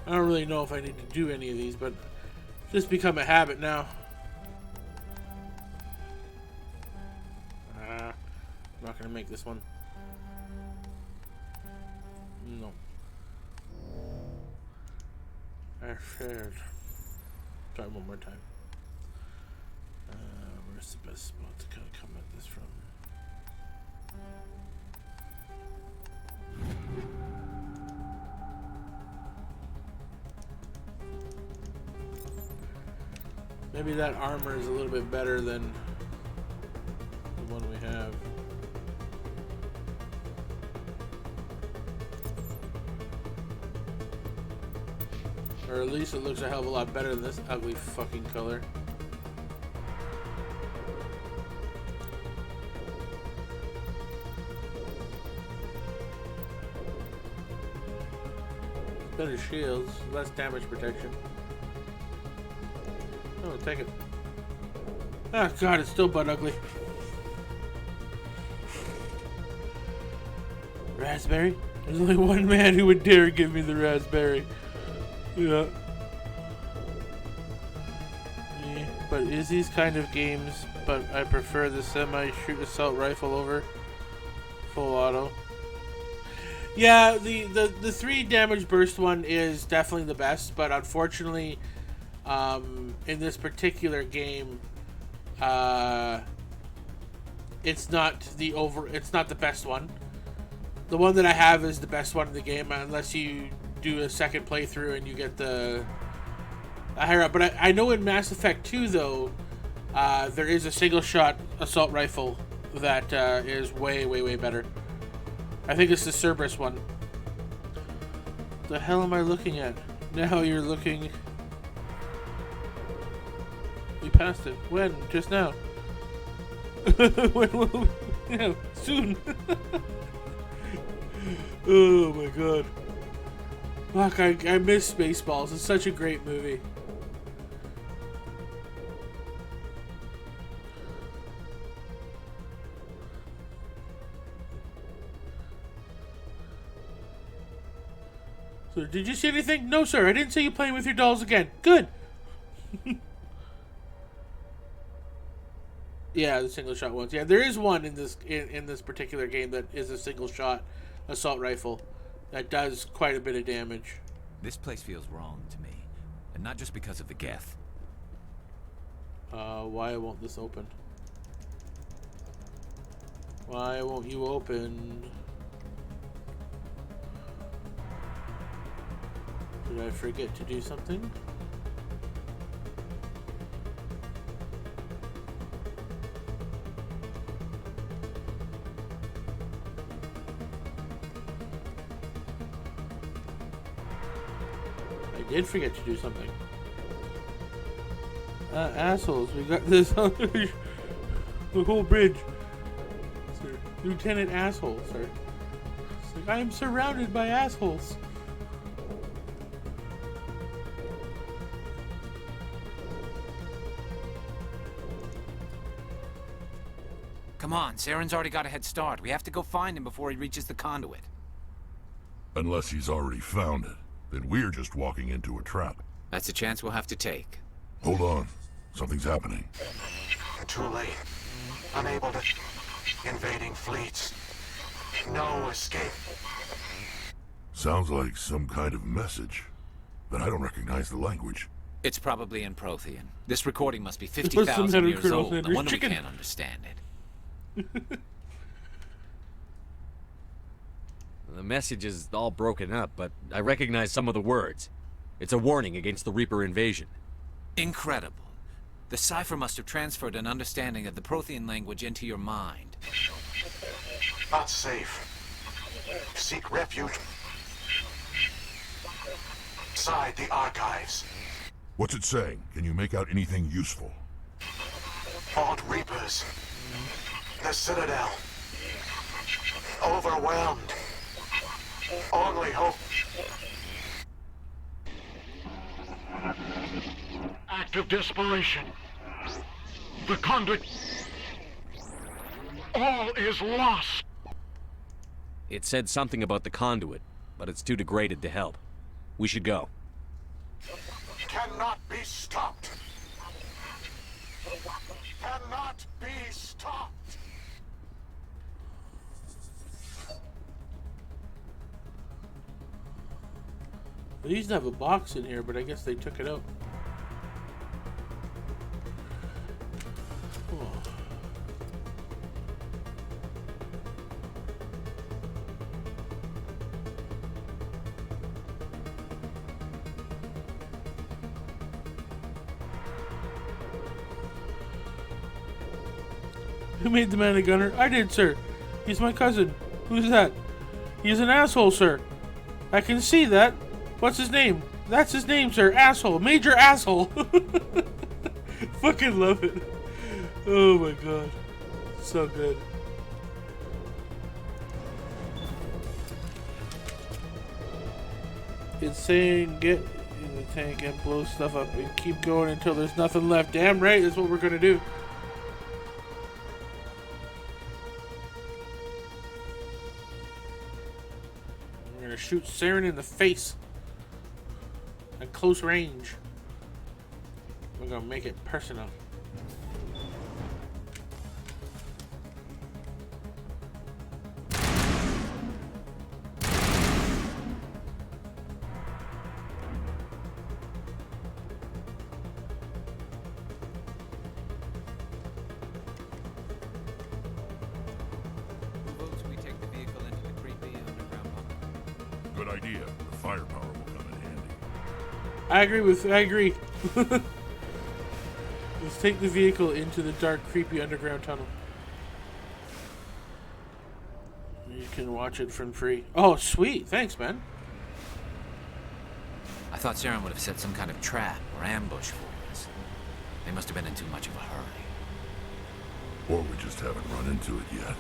I don't really know if I need to do any of these, but it's just become a habit now. I'm not gonna make this one. No. I failed. Try one more time. Where's the best spot to kind of come at this from? Maybe that armor is a little bit better than Or at least it looks a hell of a lot better than this ugly fucking color. Better shields, less damage protection. Oh, take it. Ah, God, it's still butt ugly. Raspberry? There's only one man who would dare give me the raspberry. Yeah. But is these kind of games, but I prefer the semi-shoot assault rifle over full auto. Yeah, the 3 damage burst one is definitely the best, but unfortunately, in this particular game, it's not the best one. The one that I have is the best one in the game, unless you do a second playthrough and you get the higher up. But I know in Mass Effect 2, though, there is a single-shot assault rifle that is way, way, way better. I think it's the Cerberus one. The hell am I looking at? Now you're looking... We passed it. When? Just now. When will we... Yeah, soon. Oh my god. Fuck, I miss Spaceballs. It's such a great movie. So, did you see anything? No, sir. I didn't see you playing with your dolls again. Good. Yeah, the single shot ones. Yeah, there is one in this particular game that is a single shot assault rifle that does quite a bit of damage.
This place feels wrong to me, and not just because of the Geth.
Why won't this open? Why won't you open? Did I forget to do something? I did forget to do something. Assholes, we got this the whole bridge. Sir, Lieutenant Asshole, sir. It's like, I am surrounded by assholes.
Come on, Saren's already got a head start. We have to go find him before he reaches the conduit.
Unless he's already found it, then we're just walking into a trap.
That's a chance we'll have to take.
Hold on. Something's happening.
Too late. Unable to... Invading fleets. No escape.
Sounds like some kind of message, but I don't recognize the language.
It's probably in Prothean. This recording must be 50,000 years old. No wonder we can't understand it.
The message is all broken up, but I recognize some of the words. It's a warning against the Reaper invasion.
Incredible. The cipher must have transferred an understanding of the Prothean language into your mind.
Not safe. Seek refuge inside the archives.
What's it saying? Can you make out anything useful?
Vault Reapers. The Citadel. Overwhelmed. Only hope. Act of desperation. The conduit. All is lost.
It said something about the conduit, but it's too degraded to help. We should go.
Cannot be stopped. Cannot be stopped.
They used to have a box in here, but I guess they took it out. Oh. Who made the man a gunner? I did, sir. He's my cousin. Who's that? He's an asshole, sir. I can see that. What's his name? That's his name, sir. Asshole. Major asshole. Fucking love it. Oh my god. So good. It's saying get in the tank and blow stuff up and keep going until there's nothing left. Damn right, that's what we're gonna do. We're gonna shoot Saren in the face at close range. We're gonna make it personal.
Good idea. The firepower will come in handy.
I agree. Let's take the vehicle into the dark, creepy underground tunnel. You can watch it for free. Oh, sweet. Thanks, man.
I thought Saren would have set some kind of trap or ambush for us. They must have been in too much of a hurry.
Or we just haven't run into it yet.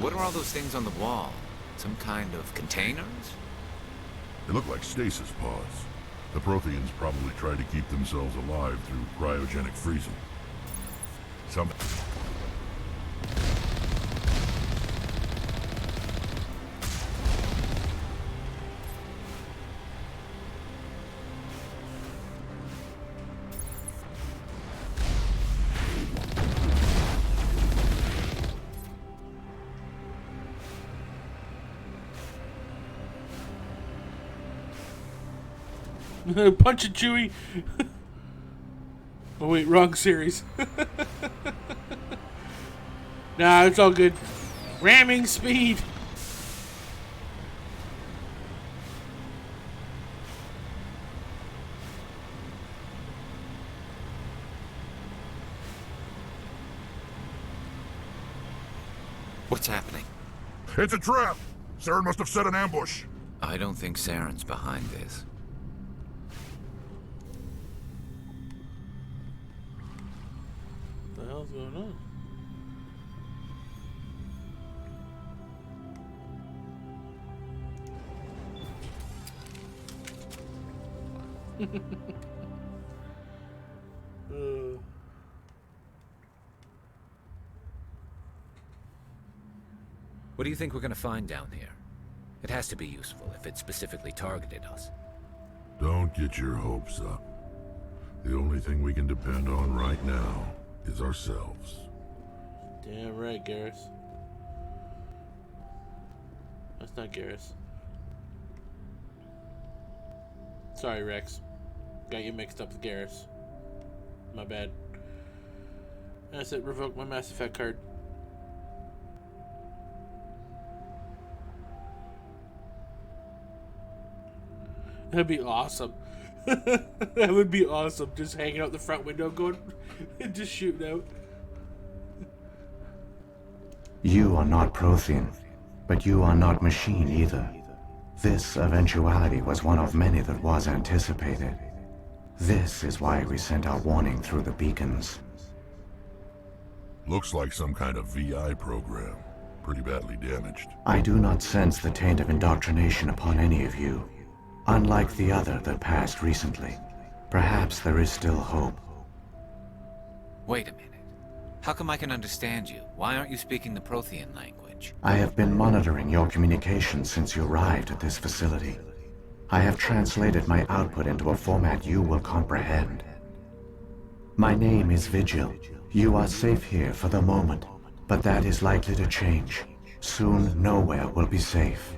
What are all those things on the wall? Some kind of containers?
They look like stasis pods. The Protheans probably try to keep themselves alive through cryogenic freezing. Some...
Punch it, Chewie. Oh wait, wrong series. Nah, it's all good. Ramming speed.
What's happening?
It's a trap! Saren must have set an ambush.
I don't think Saren's behind this.
What the hell's going on?
What do you think we're gonna find down here? It has to be useful if it specifically targeted us.
Don't get your hopes up. The only thing we can depend on right now is ourselves.
Damn right, Garrus. That's not Garrus. Sorry, Rex. Got you mixed up with Garrus. My bad. That's it. Revoke my Mass Effect card. That'd be awesome. That would be awesome. Just hanging out the front window going and just shooting out.
You are not Prothean, but you are not machine either. This eventuality was one of many that was anticipated. This is why we sent our warning through the beacons.
Looks like some kind of VI program. Pretty badly damaged.
I do not sense the taint of indoctrination upon any of you. Unlike the other that passed recently, perhaps there is still hope.
Wait a minute. How come I can understand you? Why aren't you speaking the Prothean language?
I have been monitoring your communications since you arrived at this facility. I have translated my output into a format you will comprehend. My name is Vigil. You are safe here for the moment, but that is likely to change. Soon, nowhere will be safe.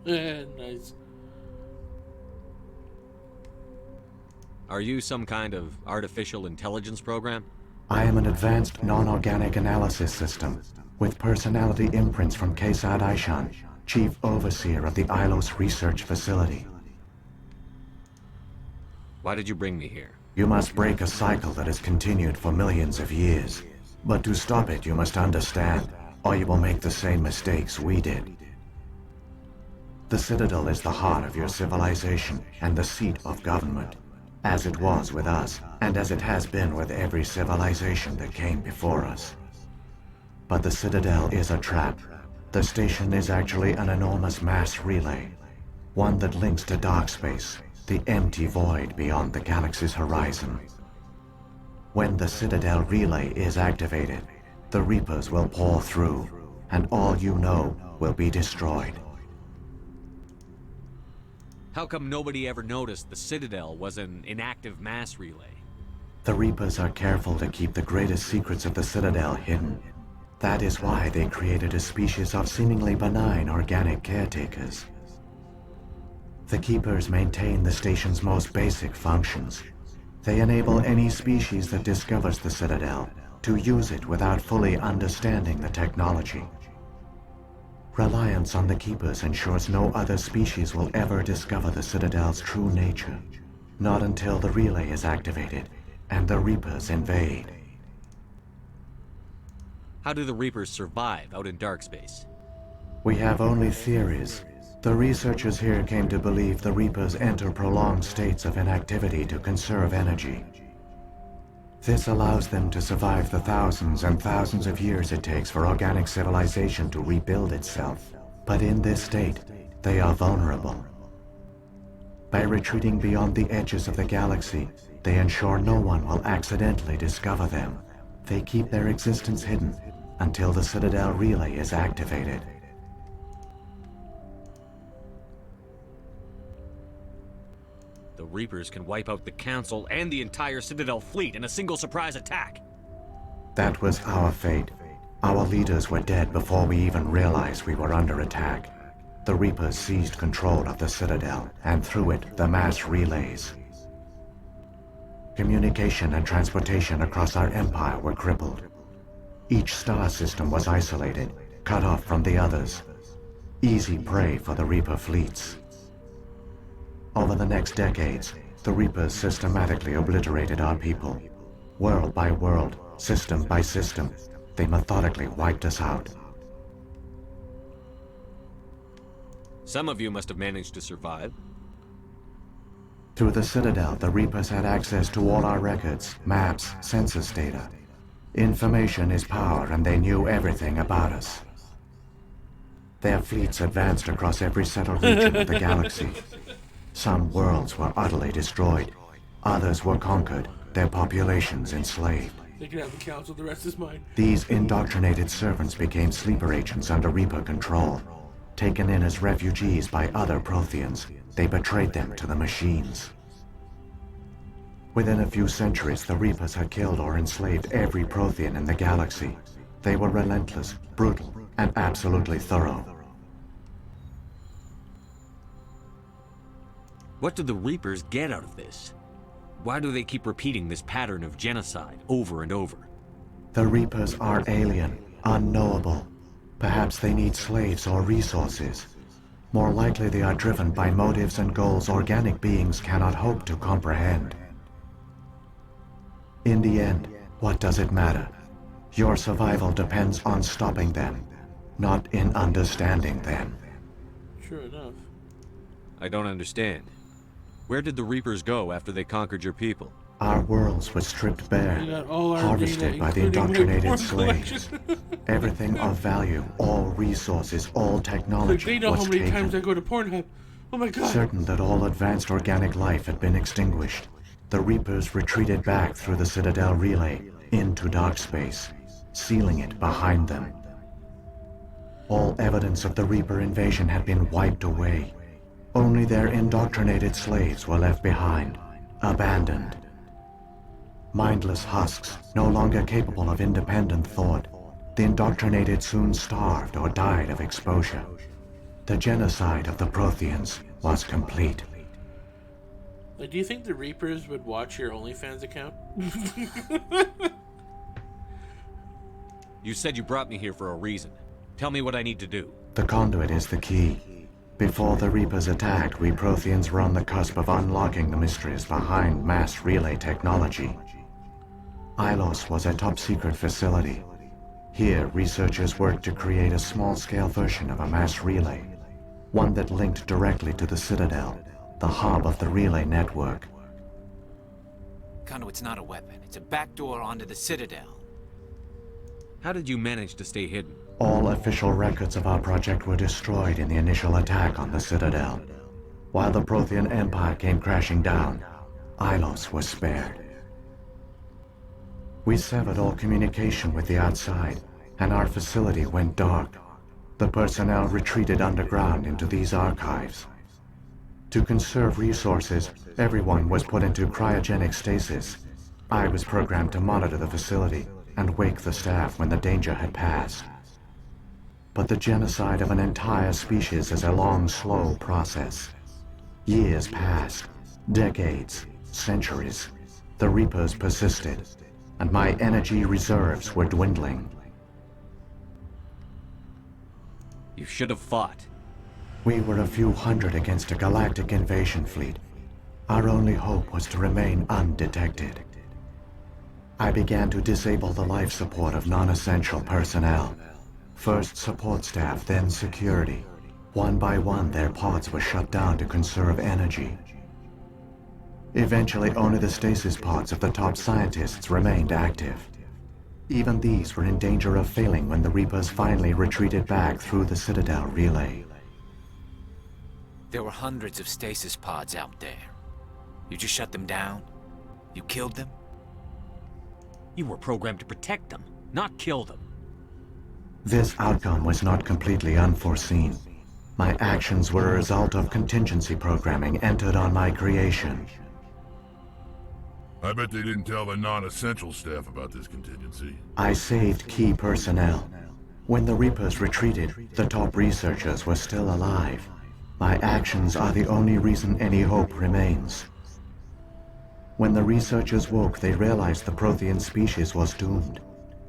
Nice.
Are you some kind of artificial intelligence program?
I am an advanced non-organic analysis system with personality imprints from Kesad Aishan, Chief Overseer of the Ilos Research Facility.
Why did you bring me here?
You must break a cycle that has continued for millions of years. But to stop it, you must understand, or you will make the same mistakes we did. The Citadel is the heart of your civilization and the seat of government, as it was with us, and as it has been with every civilization that came before us. But the Citadel is a trap. The station is actually an enormous mass relay, one that links to dark space, the empty void beyond the galaxy's horizon. When the Citadel relay is activated, the Reapers will pour through, and all you know will be destroyed.
How come nobody ever noticed the Citadel was an inactive mass relay?
The Reapers are careful to keep the greatest secrets of the Citadel hidden. That is why they created a species of seemingly benign organic caretakers. The Keepers maintain the station's most basic functions. They enable any species that discovers the Citadel to use it without fully understanding the technology. Reliance on the Keepers ensures no other species will ever discover the Citadel's true nature. Not until the relay is activated and the Reapers invade.
How do the Reapers survive out in dark space?
We have only theories. The researchers here came to believe the Reapers enter prolonged states of inactivity to conserve energy. This allows them to survive the thousands and thousands of years it takes for organic civilization to rebuild itself. But in this state, they are vulnerable. By retreating beyond the edges of the galaxy, they ensure no one will accidentally discover them. They keep their existence hidden until the Citadel relay is activated.
The Reapers can wipe out the Council and the entire Citadel fleet in a single surprise attack.
That was our fate. Our leaders were dead before we even realized we were under attack. The Reapers seized control of the Citadel, and through it, the mass relays. Communication and transportation across our empire were crippled. Each star system was isolated, cut off from the others. Easy prey for the Reaper fleets. Over the next decades, the Reapers systematically obliterated our people. World by world, system by system, they methodically wiped us out.
Some of you must have managed to survive.
Through the Citadel, the Reapers had access to all our records, maps, census data. Information is power, and they knew everything about us. Their fleets advanced across every settled region of the galaxy. Some worlds were utterly destroyed. Others were conquered, their populations enslaved.
They can have the Council, the rest is mine.
These indoctrinated servants became sleeper agents under Reaper control. Taken in as refugees by other Protheans, they betrayed them to the machines. Within a few centuries, the Reapers had killed or enslaved every Prothean in the galaxy. They were relentless, brutal, and absolutely thorough.
What do the Reapers get out of this? Why do they keep repeating this pattern of genocide over and over?
The Reapers are alien, unknowable. Perhaps they need slaves or resources. More likely they are driven by motives and goals organic beings cannot hope to comprehend. In the end, what does it matter? Your survival depends on stopping them, not in understanding them.
True enough.
I don't understand. Where did the Reapers go after they conquered your people?
Our worlds were stripped bare, harvested by the indoctrinated slaves. Everything of value, all resources, all technology
They know
was
how many
taken.
times I go to Pornhub. Oh my god.
Certain that all advanced organic life had been extinguished, the Reapers retreated back through the Citadel relay into dark space, sealing it behind them. All evidence of the Reaper invasion had been wiped away. Only their indoctrinated slaves were left behind, abandoned. Mindless husks, no longer capable of independent thought, the indoctrinated soon starved or died of exposure. The genocide of the Protheans was complete.
Like, do you think the Reapers would watch your OnlyFans account?
You said you brought me here for a reason. Tell me what I need to do.
The conduit is the key. Before the Reapers attacked, we Protheans were on the cusp of unlocking the mysteries behind mass relay technology. Ilos was a top-secret facility. Here, researchers worked to create a small-scale version of a mass relay, one that linked directly to the Citadel, the hub of the relay network.
Conduit's not a weapon. It's a backdoor onto the Citadel.
How did you manage to stay hidden?
All official records of our project were destroyed in the initial attack on the Citadel. While the Prothean Empire came crashing down, Ilos was spared. We severed all communication with the outside, and our facility went dark. The personnel retreated underground into these archives. To conserve resources, everyone was put into cryogenic stasis. I was programmed to monitor the facility and wake the staff when the danger had passed. But the genocide of an entire species is a long, slow process. Years passed, decades, centuries. The Reapers persisted, and my energy reserves were dwindling.
You should have fought.
We were a few hundred against a galactic invasion fleet. Our only hope was to remain undetected. I began to disable the life support of non-essential personnel. First support staff, then security. One by one, their pods were shut down to conserve energy. Eventually, only the stasis pods of the top scientists remained active. Even these were in danger of failing when the Reapers finally retreated back through the Citadel relay.
There were hundreds of stasis pods out there. You just shut them down? You killed them?
You were programmed to protect them, not kill them.
This outcome was not completely unforeseen. My actions were a result of contingency programming entered on my creation.
I bet they didn't tell the non-essential staff about this contingency.
I saved key personnel. When the Reapers retreated, the top researchers were still alive. My actions are the only reason any hope remains. When the researchers woke, they realized the Prothean species was doomed.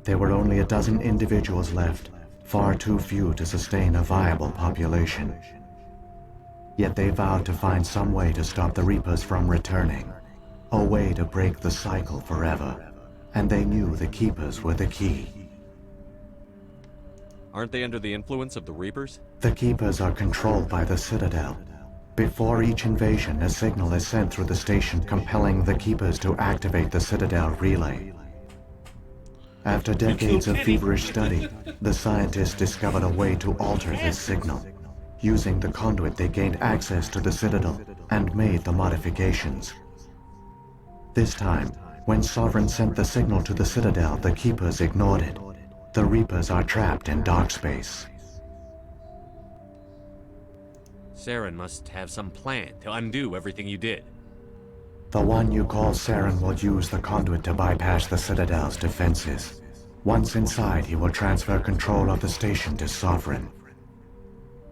There were only a dozen individuals left, far too few to sustain a viable population. Yet they vowed to find some way to stop the Reapers from returning. A way to break the cycle forever. And they knew the Keepers were the key.
Aren't they under the influence of the Reapers?
The Keepers are controlled by the Citadel. Before each invasion, a signal is sent through the station compelling the Keepers to activate the Citadel relay. After decades of feverish study, the scientists discovered a way to alter this signal. Using the conduit, they gained access to the Citadel and made the modifications. This time, when Sovereign sent the signal to the Citadel, the Keepers ignored it. The Reapers are trapped in dark space.
Saren must have some plan to undo everything you did.
The one you call Saren will use the conduit to bypass the Citadel's defenses. Once inside, he will transfer control of the station to Sovereign.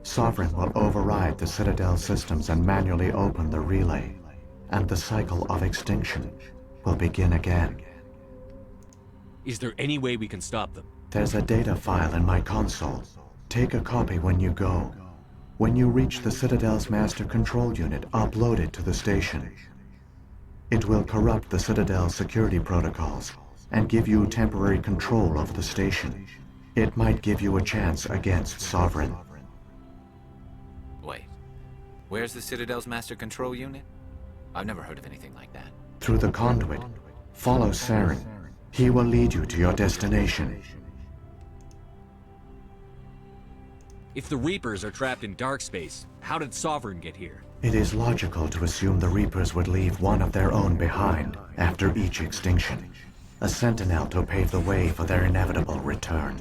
Sovereign will override the Citadel systems and manually open the relay, and the cycle of extinction will begin again.
Is there any way we can stop them?
There's a data file in my console. Take a copy when you go. When you reach the Citadel's master control unit, upload it to the station. It will corrupt the Citadel's security protocols and give you temporary control of the station. It might give you a chance against Sovereign.
Wait, where's the Citadel's master control unit? I've never heard of anything like that.
Through the conduit, follow Saren. He will lead you to your destination.
If the Reapers are trapped in dark space, how did Sovereign get here?
It is logical to assume the Reapers would leave one of their own behind after each extinction. A sentinel to pave the way for their inevitable return.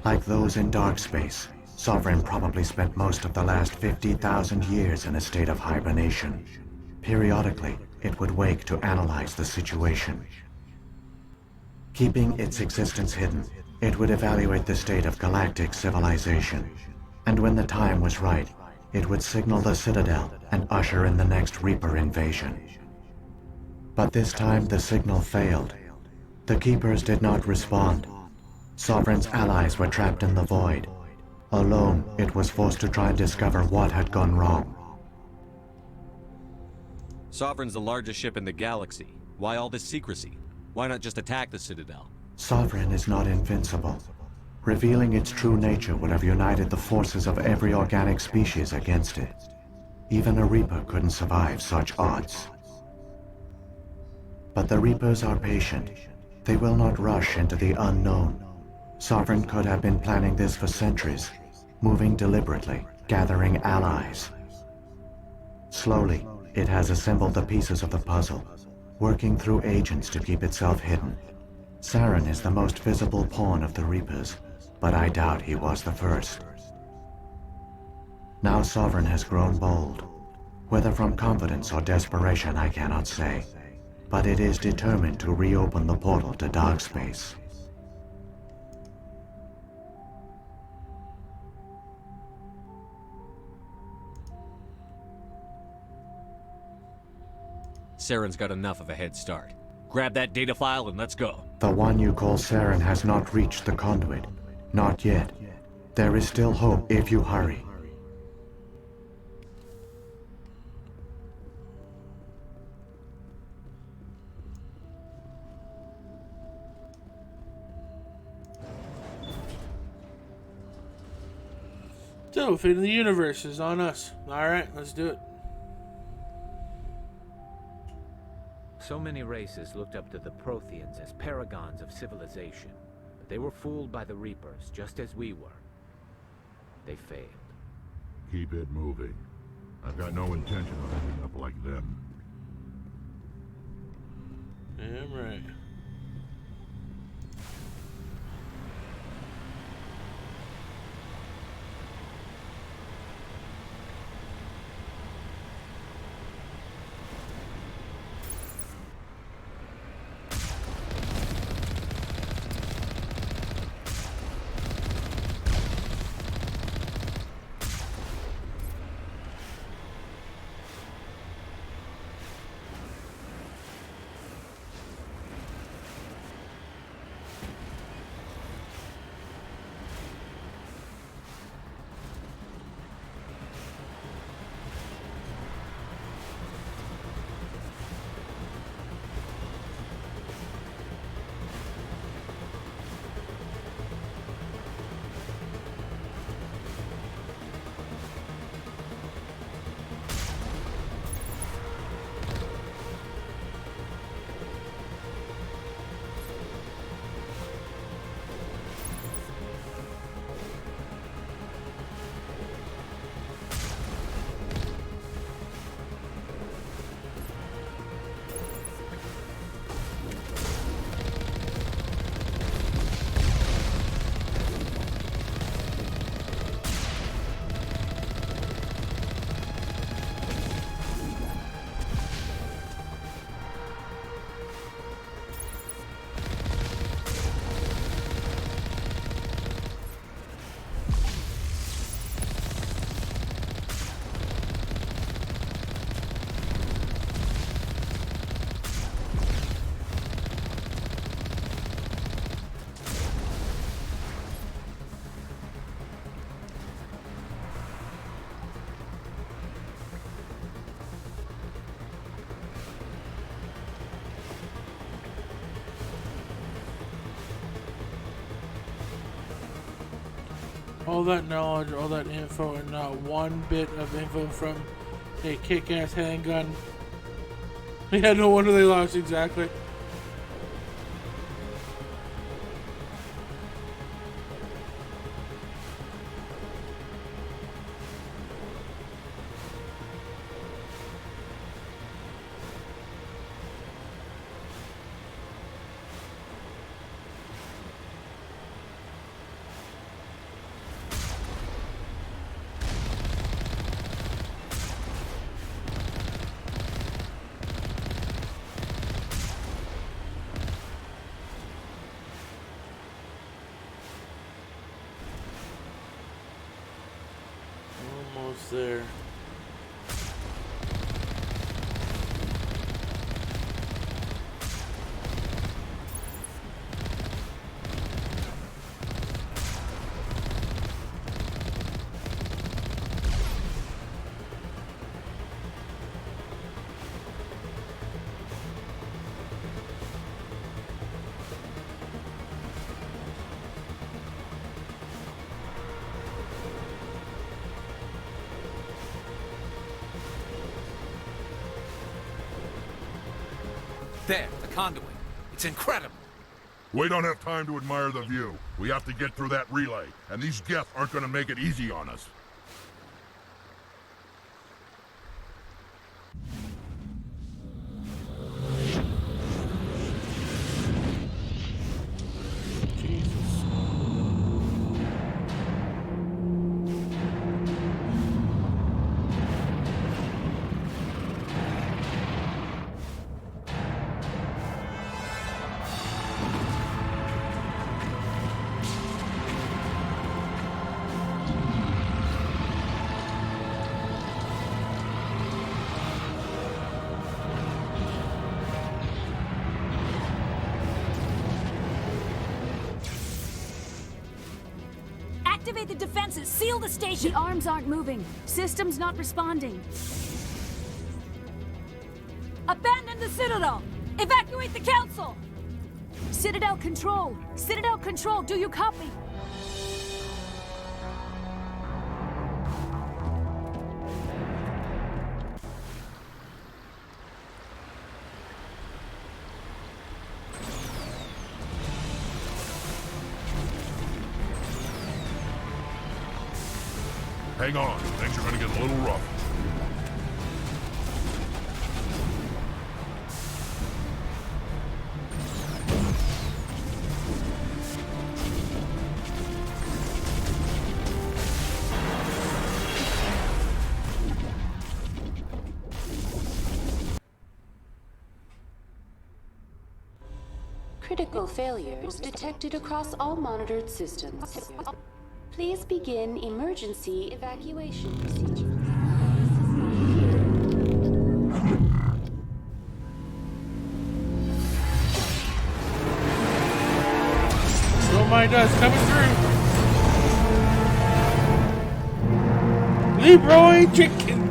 Like those in dark space, Sovereign probably spent most of the last 50,000 years in a state of hibernation. Periodically, it would wake to analyze the situation. Keeping its existence hidden, it would evaluate the state of galactic civilization. And when the time was right, it would signal the Citadel and usher in the next Reaper invasion. But this time the signal failed. The Keepers did not respond. Sovereign's allies were trapped in the void. Alone, it was forced to try and discover what had gone wrong.
Sovereign's the largest ship in the galaxy. Why all this secrecy? Why not just attack the Citadel?
Sovereign is not invincible. Revealing its true nature would have united the forces of every organic species against it. Even a Reaper couldn't survive such odds. But the Reapers are patient. They will not rush into the unknown. Sovereign could have been planning this for centuries, moving deliberately, gathering allies. Slowly, it has assembled the pieces of the puzzle, working through agents to keep itself hidden. Saren is the most visible pawn of the Reapers, but I doubt he was the first. Now Sovereign has grown bold. Whether from confidence or desperation, I cannot say. But it is determined to reopen the portal to dark space.
Saren's got enough of a head start. Grab that data file and let's go.
The one you call Saren has not reached the conduit. Not yet. There is still hope if you hurry.
So, fate of the universe is on us. Alright, let's do it.
So many races looked up to the Protheans as paragons of civilization, but they were fooled by the Reapers, just as we were. They failed.
Keep it moving. I've got no intention of ending up like them.
Damn right. All that knowledge, all that info, and not one bit of info from a kick-ass handgun. Yeah, no wonder they lost, exactly. Almost there.
There, the conduit. It's incredible.
We don't have time to admire the view. We have to get through that relay, and these Geth aren't gonna make it easy on us.
Activate the defenses! Seal the station! The arms aren't moving. System's not responding. Abandon the Citadel! Evacuate the Council! Citadel Control! Citadel Control, do you copy?
Hang on, things are gonna get a little rough.
Critical failures detected across all monitored systems. Please begin emergency evacuation procedure.
Don't mind us coming through. Leroy Jenkins.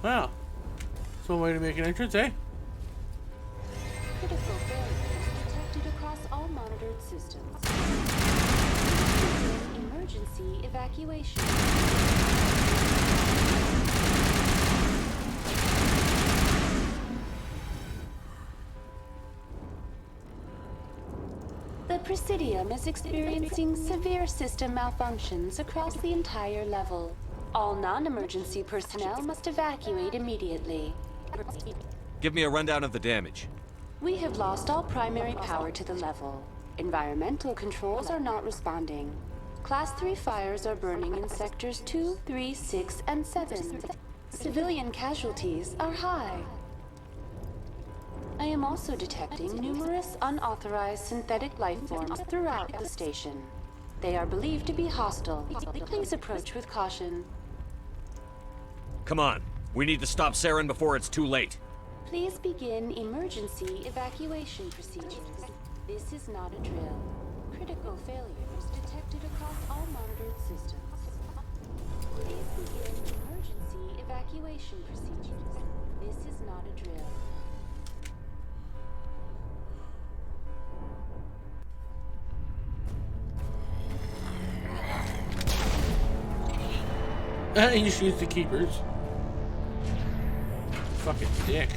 Wow. Some way to make an entrance, eh?
Critical failures detected across all monitored systems. Emergency evacuation. The Presidium is experiencing severe system malfunctions across the entire level. All non-emergency personnel must evacuate immediately.
Give me a rundown of the damage.
We have lost all primary power to the level. Environmental controls are not responding. Class 3 fires are burning in sectors 2, 3, 6, and 7. Civilian casualties are high. I am also detecting numerous unauthorized synthetic life forms throughout the station. They are believed to be hostile. Please approach with caution.
Come on. We need to stop Saren before it's too late.
Please begin emergency evacuation procedures. This is not a drill. Critical failures detected across all monitored systems. Please begin emergency evacuation procedures. This is not a drill.
And you shoot the keepers. Fucking dick.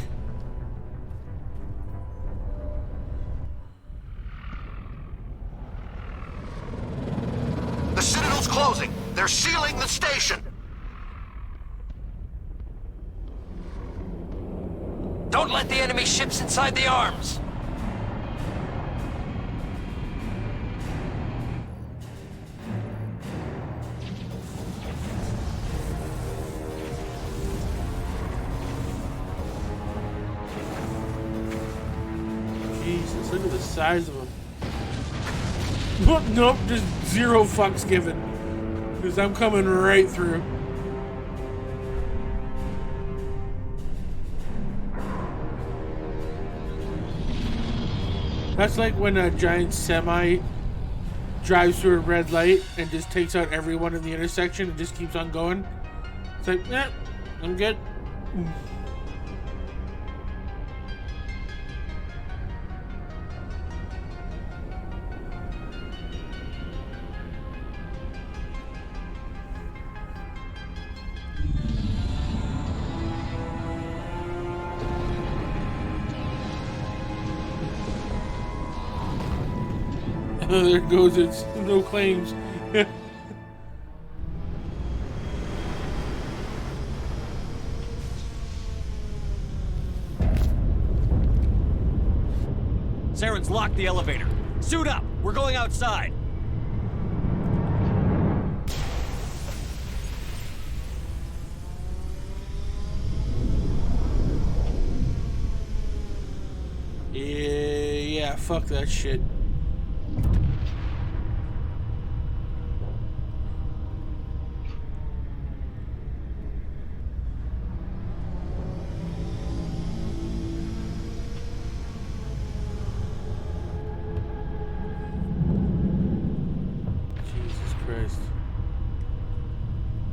The Citadel's closing. They're sealing the station.
Don't let the enemy ships inside the arms.
Jesus, look at the size of them. Nope, just zero fucks given. Because I'm coming right through. That's like when a giant semi drives through a red light and just takes out everyone in the intersection and just keeps on going. It's like, yeah, I'm good. There goes its no claims.
Saren's locked the elevator. Suit up! We're going outside!
Yeah, fuck that shit. Jesus Christ.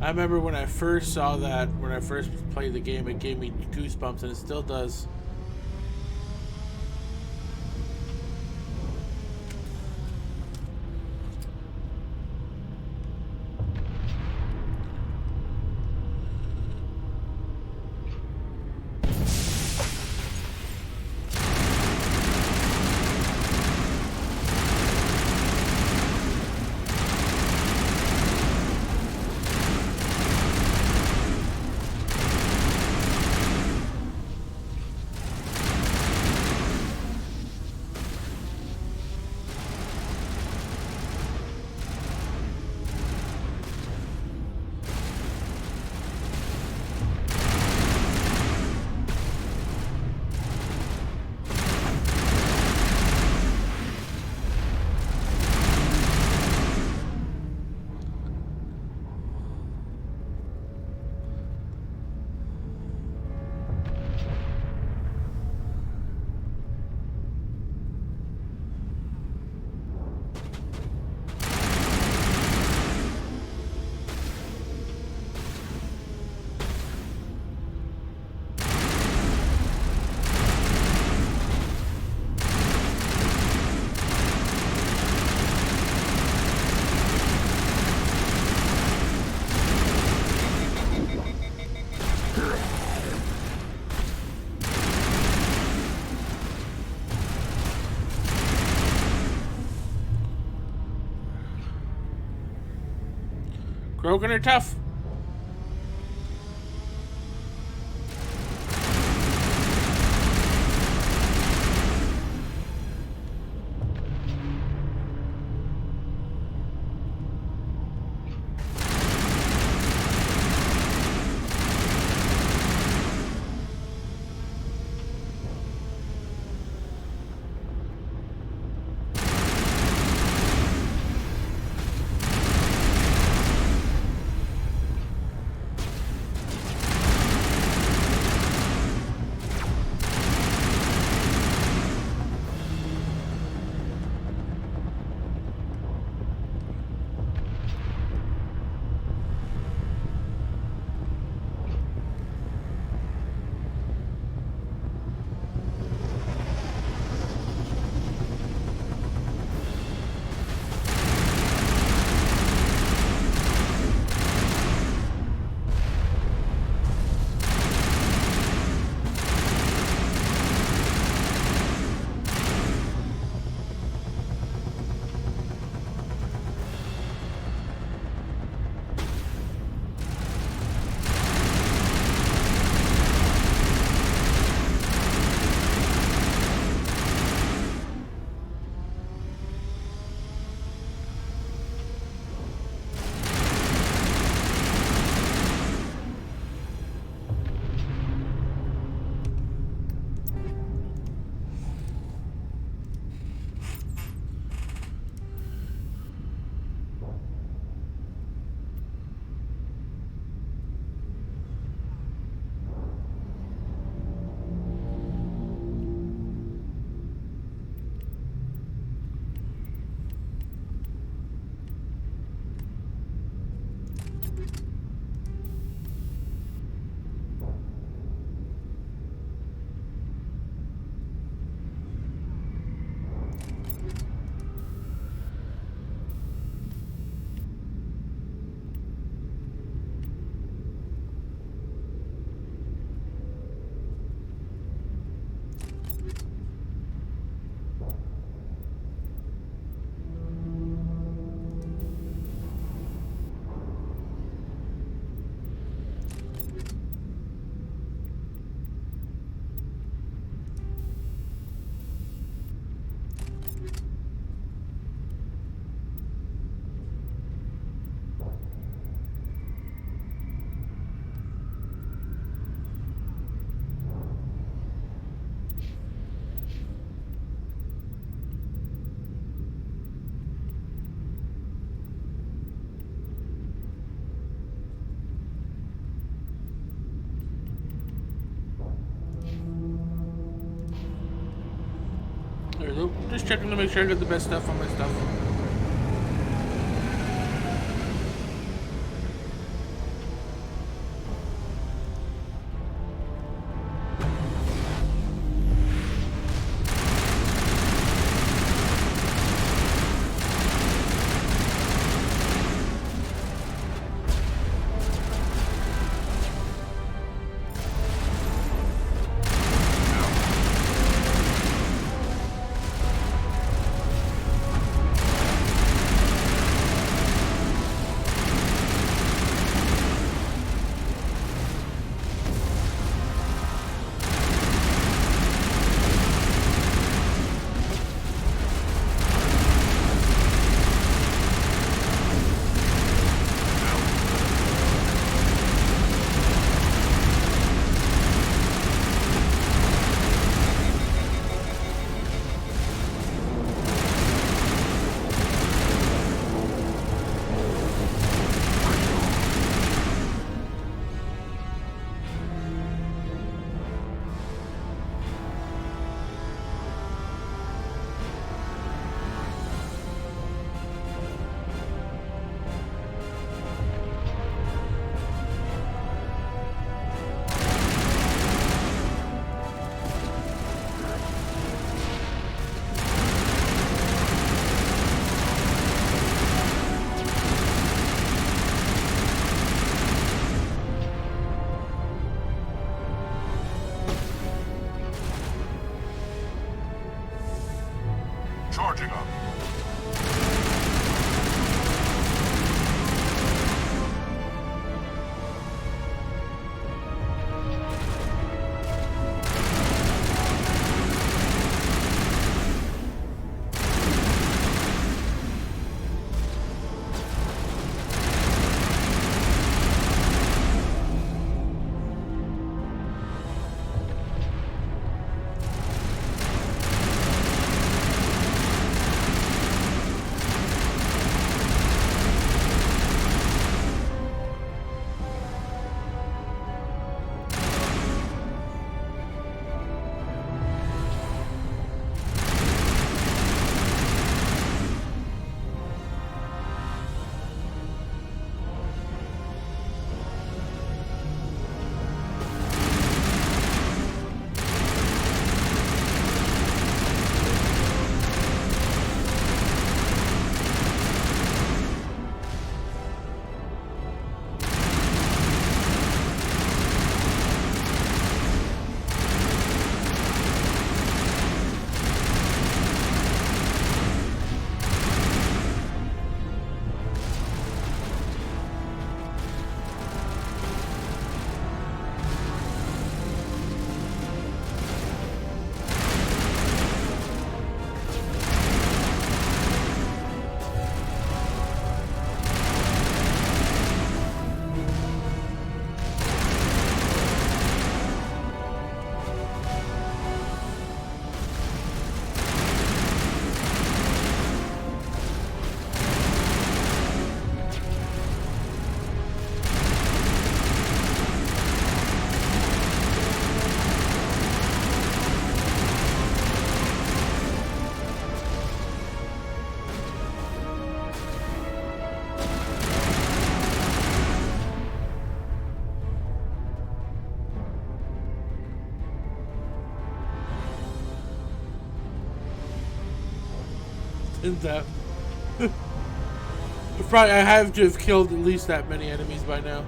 I remember when I first saw that, when I first played the game, it gave me goosebumps, and it still does. Krogan are tough. Just checking to make sure I got the best stuff on my stuff.
Charging up.
That probably I have to have killed at least that many enemies by now.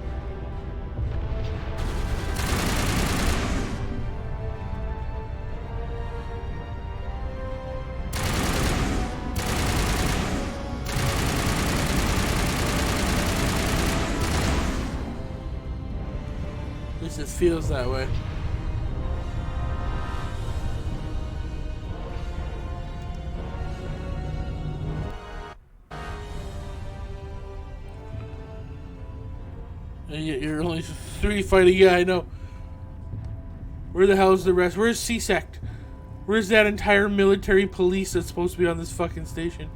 At least it feels that way. You're only 3 fighting. Yeah, I know. Where the hell is the rest? Where's C-Sect? Where's that entire military police that's supposed to be on this fucking station?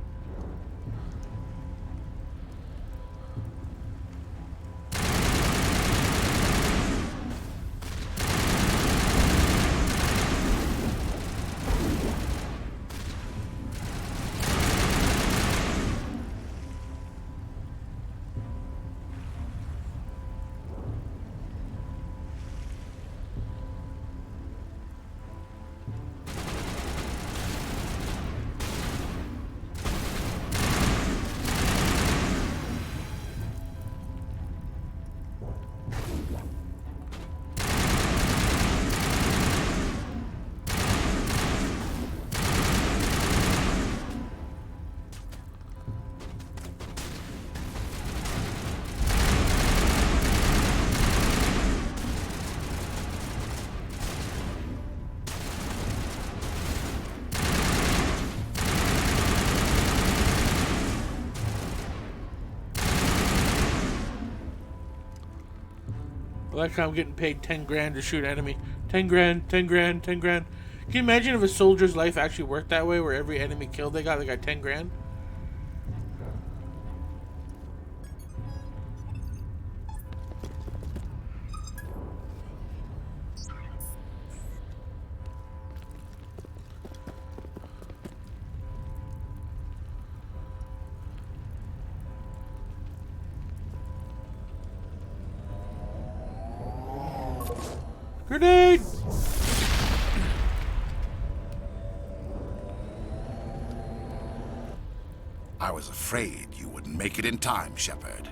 like how I'm getting paid 10 grand to shoot enemy. 10 grand, 10 grand, 10 grand. Can you imagine if a soldier's life actually worked that way, where every enemy killed they got 10 grand? Grenade!
I was afraid you wouldn't make it in time, Shepard.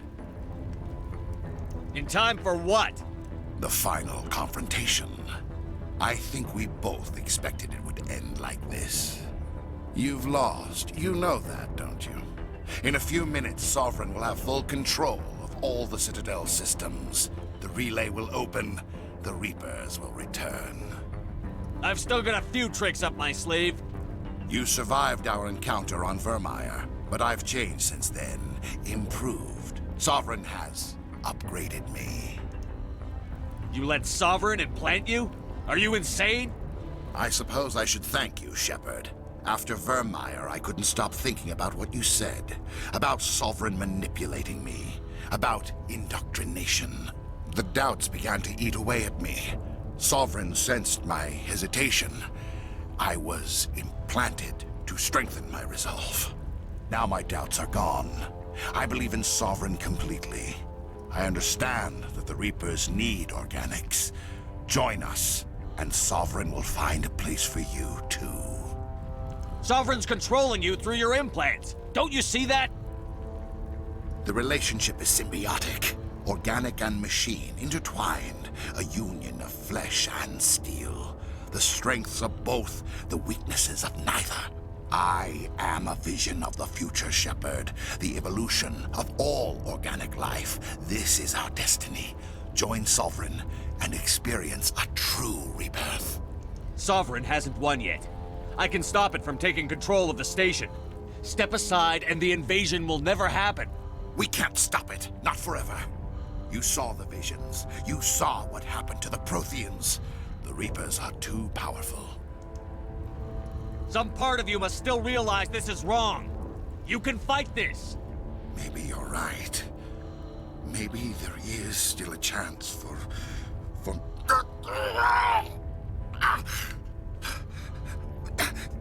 In time for what?
The final confrontation. I think we both expected it would end like this. You've lost. You know that, don't you? In a few minutes, Sovereign will have full control of all the Citadel systems. The relay will open. The Reapers will return.
I've still got a few tricks up my sleeve.
You survived our encounter on Vermeer, but I've changed since then. Improved. Sovereign has upgraded me.
You let Sovereign implant you? Are you insane?
I suppose I should thank you, Shepard. After Vermeer, I couldn't stop thinking about what you said. About Sovereign manipulating me. About indoctrination. The doubts began to eat away at me. Sovereign sensed my hesitation. I was implanted to strengthen my resolve. Now my doubts are gone. I believe in Sovereign completely. I understand that the Reapers need organics. Join us, and Sovereign will find a place for you, too.
Sovereign's controlling you through your implants. Don't you see that?
The relationship is symbiotic. Organic and machine, intertwined. A union of flesh and steel. The strengths of both, the weaknesses of neither. I am a vision of the future, Shepard. The evolution of all organic life. This is our destiny. Join Sovereign and experience a true rebirth.
Sovereign hasn't won yet. I can stop it from taking control of the station. Step aside and the invasion will never happen.
We can't stop it. Not forever. You saw the visions. You saw what happened to the Protheans. The Reapers are too powerful.
Some part of you must still realize this is wrong. You can fight this.
Maybe you're right. Maybe there is still a chance for...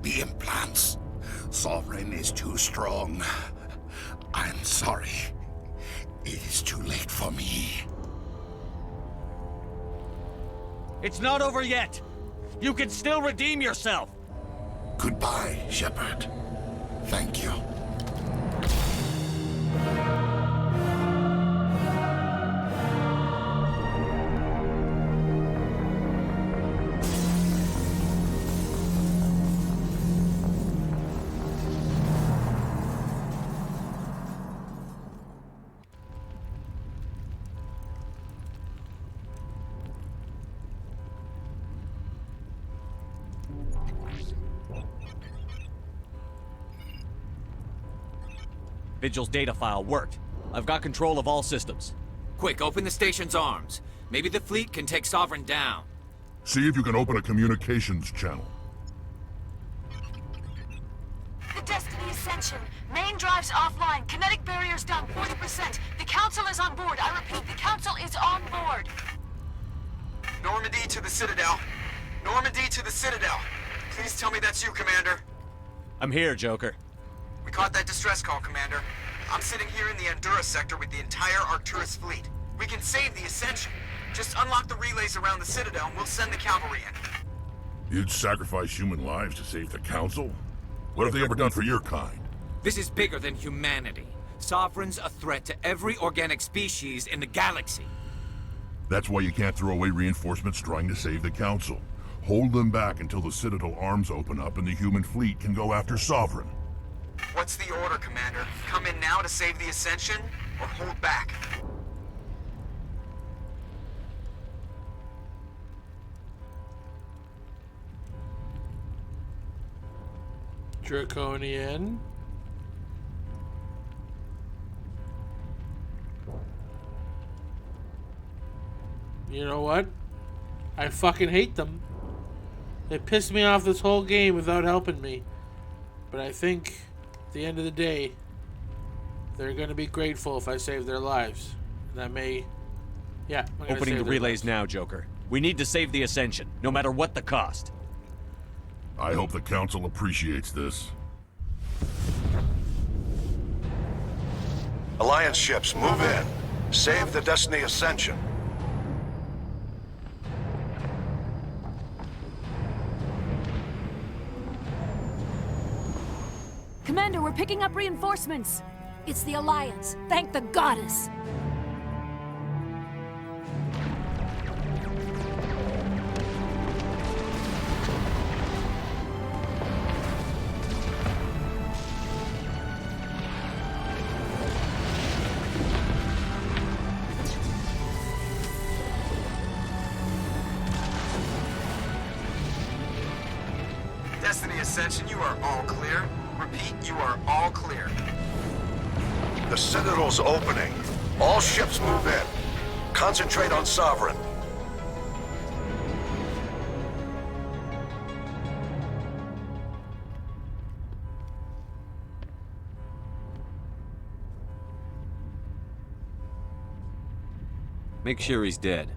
The implants. Sovereign is too strong. I'm sorry. It is too late for me.
It's not over yet. You can still redeem yourself.
Goodbye, Shepard. Thank you.
Vigil's data file worked. I've got control of all systems.
Quick, open the station's arms. Maybe the fleet can take Sovereign down.
See if you can open a communications channel.
The Destiny Ascension. Main drives offline. Kinetic barriers down 40%. The Council is on board. I repeat, the Council is on board.
Normandy to the Citadel. Normandy to the Citadel. Please tell me that's you, Commander.
I'm here, Joker.
We caught that distress call, Commander. I'm sitting here in the Endura sector with the entire Arcturus fleet. We can save the Ascension. Just unlock the relays around the Citadel and we'll send the cavalry in.
You'd sacrifice human lives to save the Council? What have they ever done for your kind?
This is bigger than humanity. Sovereign's a threat to every organic species in the galaxy.
That's why you can't throw away reinforcements trying to save the Council. Hold them back until the Citadel arms open up and the human fleet can go after Sovereign.
What's the order, Commander? Come in now to save the Ascension, or hold back?
Draconian. you know what? I fucking hate them. They pissed me off this whole game without helping me. But I think, at the end of the day, they're going to be grateful if I save their lives. That may... Yeah, I'm gonna
Opening
save
the
their
relays
lives.
now, Joker. We need to save the Ascension, no matter what the cost.
I hope the Council appreciates this.
Alliance ships, move in. Save the Destiny Ascension.
Commander, we're picking up reinforcements. It's the Alliance. Thank the goddess.
Destiny Ascension, you are all clear. Repeat, you are all clear.
The Citadel's opening. All ships move in. Concentrate on Sovereign.
Make sure he's dead.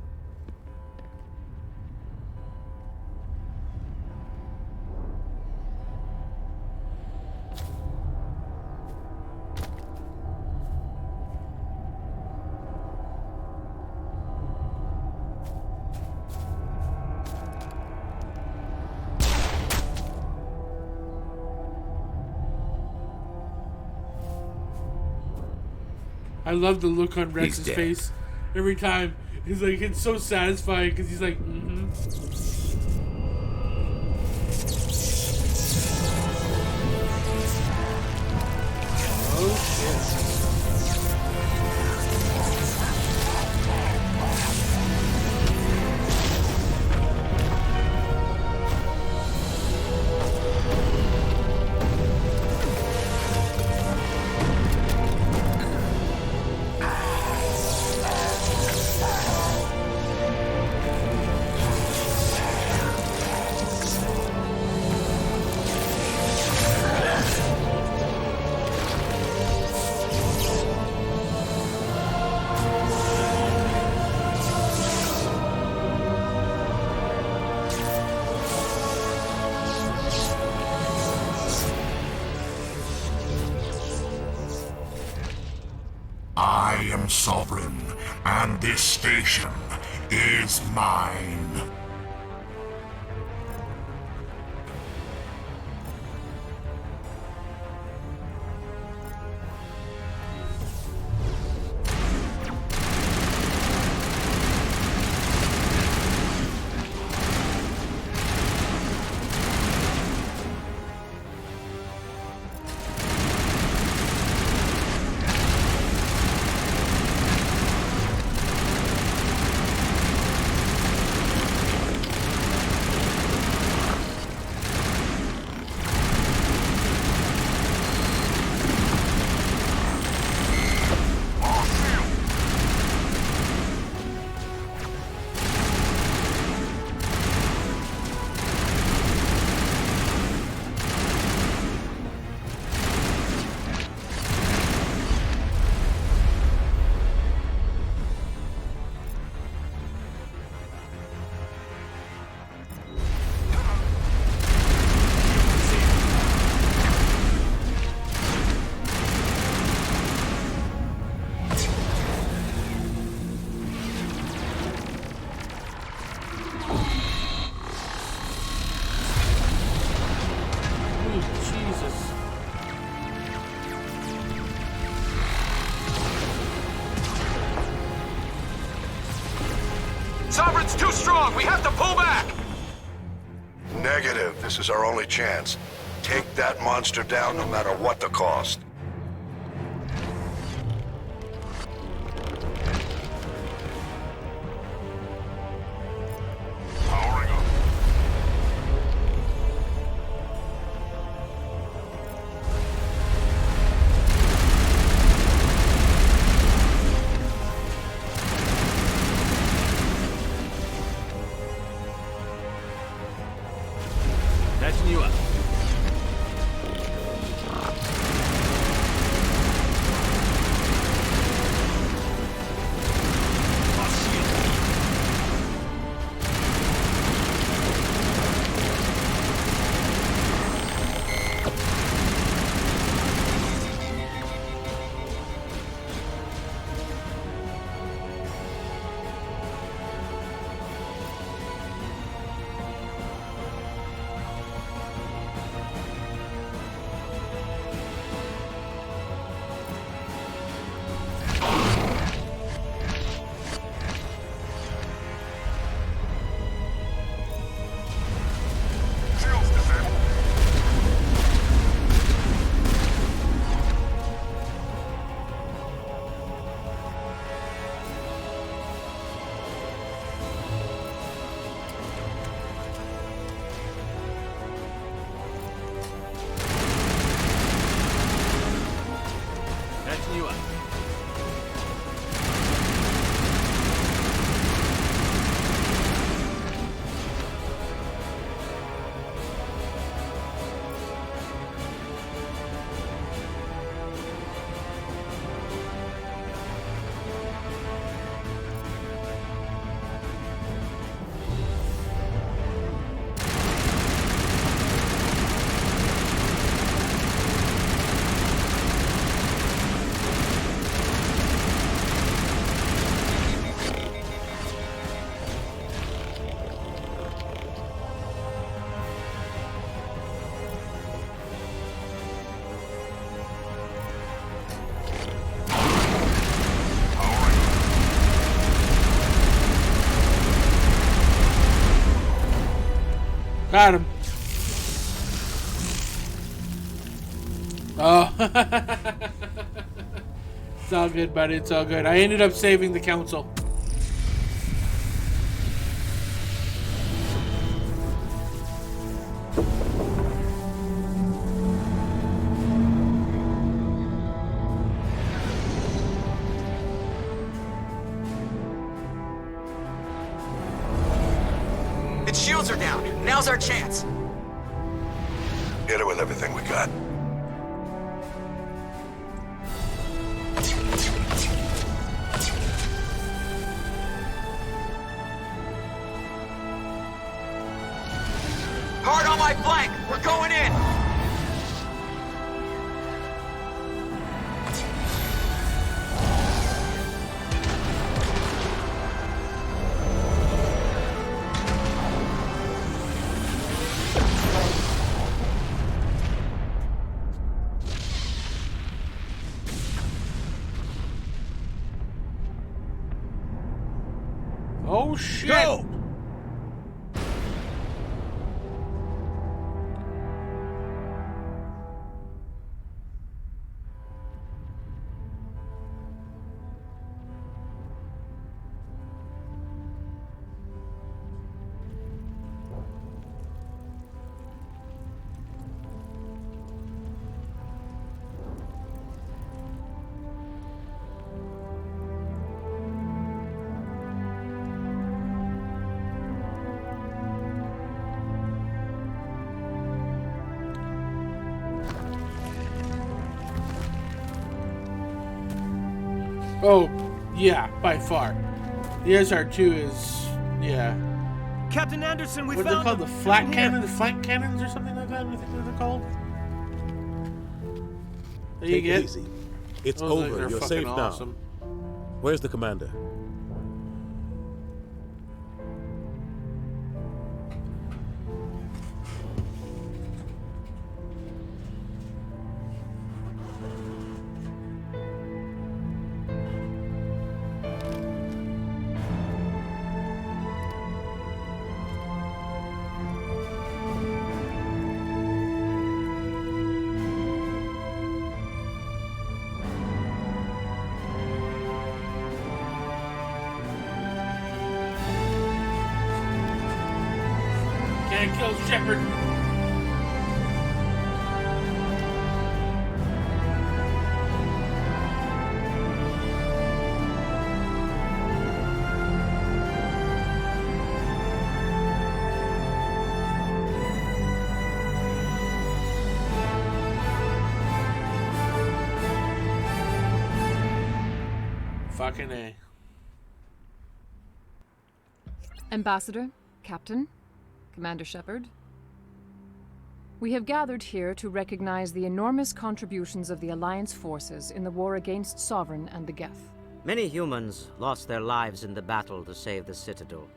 I love the look on
He's
Rex's
dead.
face every time. He's like, it's so satisfying because he's like, mm-hmm. Oh shit.
I am Sovereign, and this station is mine.
Sovereign's too strong. We have to pull back.
Negative. This is our only chance. Take that monster down no matter what the cost.
Powering up.
Got him. Oh. It's all good, buddy. It's all good. I ended up saving the council.
Its shields are down. Now's our chance.
Hit it with everything we got.
Hard on my flank. We're going in.
Oh shit!
Go!
Oh, yeah, by far. The SR2 is, yeah.
Captain Anderson, we
What are they called? The flat cannon, the flank cannons, or something like that. I think they're called. There you
Take
get.
it easy. It's
Those things
over.
are
You're
fucking
safe
awesome.
now. Where's the commander?
Can't kill Shepard. Fucking A.
Ambassador, Captain, Commander Shepard. We have gathered here to recognize the enormous contributions of the Alliance forces in the war against Sovereign and the Geth.
Many humans lost their lives in the battle to save the Citadel.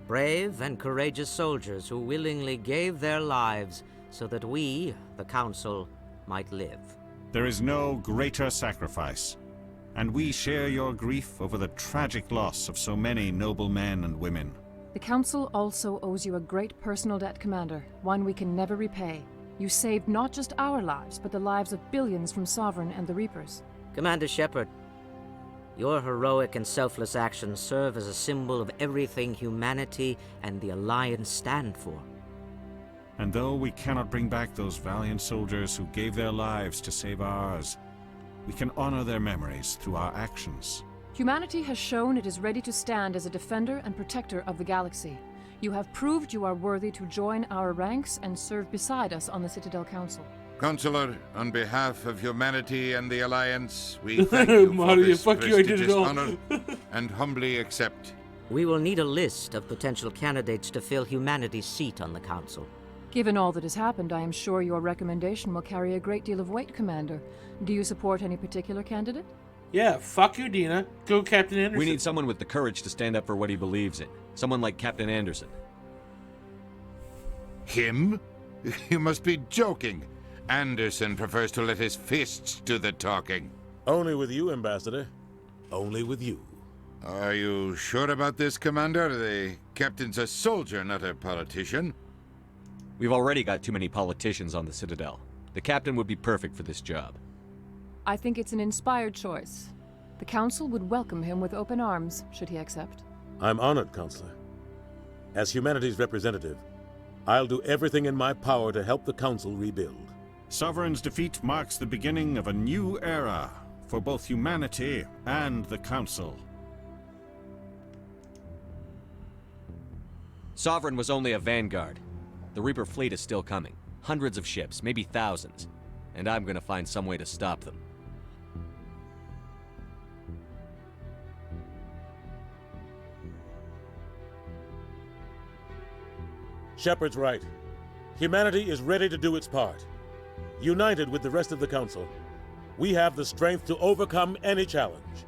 Brave and courageous soldiers who willingly gave their lives so that we, the Council, might live.
There is no greater sacrifice, and we share your grief over the tragic loss of so many noble men and women.
The Council also owes you a great personal debt, Commander, one we can never repay. You saved not just our lives, but the lives of billions from Sovereign and the Reapers.
Commander Shepard, your heroic and selfless actions serve as a symbol of everything humanity and the Alliance stand for.
And though we cannot bring back those valiant soldiers who gave their lives to save ours, we can honor their memories through our actions.
Humanity has shown it is ready to stand as a defender and protector of the galaxy. You have proved you are worthy to join our ranks and serve beside us on the Citadel Council.
Counselor, on behalf of humanity and the Alliance, we thank you for
Mario,
this
fuck you, I did it
prestigious
all.
honor and humbly accept.
We will need a list of potential candidates to fill humanity's seat on the Council.
Given all that has happened, I am sure your recommendation will carry a great deal of weight, Commander. Do you support any particular candidate?
Yeah, fuck you, Dina. Go Captain Anderson.
We need someone with the courage to stand up for what he believes in. Someone like Captain Anderson.
Him? You must be joking. Anderson prefers to let his fists do the talking.
Only with you, Ambassador. Only with you.
Are you sure about this, Commander? The captain's a soldier, not a politician.
We've already got too many politicians on the Citadel. The captain would be perfect for this job.
I think it's an inspired choice. The Council would welcome him with open arms, should he accept.
I'm honored, Counselor. As humanity's representative, I'll do everything in my power to help the Council rebuild.
Sovereign's defeat marks the beginning of a new era for both humanity and the Council.
Sovereign was only a vanguard. The Reaper fleet is still coming. Hundreds of ships, maybe thousands. And I'm gonna find some way to stop them.
Shepard's right. Humanity is ready to do its part. United with the rest of the Council, we have the strength to overcome any challenge.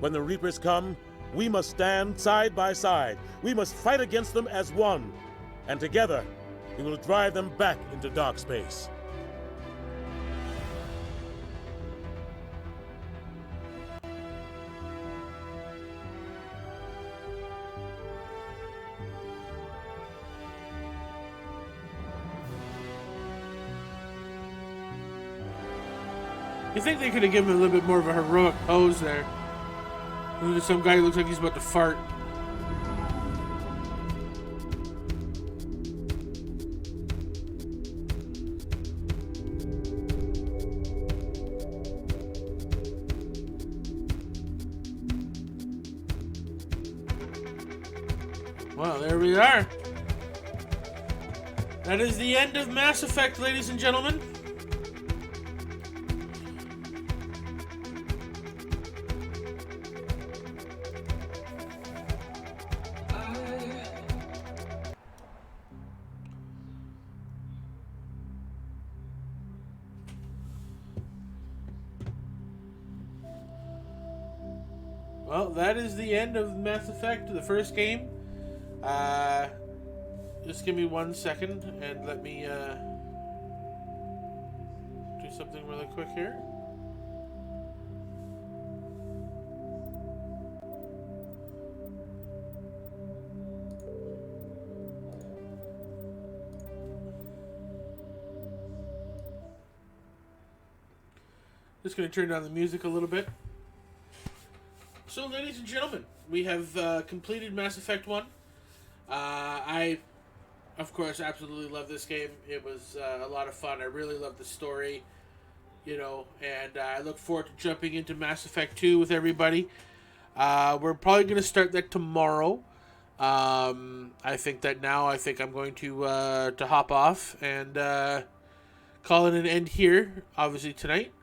When the Reapers come, we must stand side by side. We must fight against them as one. And together, we will drive them back into dark space.
You think they could have given him a little bit more of a heroic pose there? There's some guy who looks like he's about to fart. Well, there we are. That is the end of Mass Effect, ladies and gentlemen. Well, that is the end of Mass Effect, the first game. Just give me 1 second and let me do something really quick here. Just going to turn down the music a little bit. So, ladies and gentlemen, we have completed Mass Effect 1. I, of course, absolutely love this game. It was a lot of fun. I really love the story, you know, and I look forward to jumping into Mass Effect 2 with everybody. We're probably going to start that tomorrow. I think that now I think I'm going to hop off and call it an end here, obviously, tonight.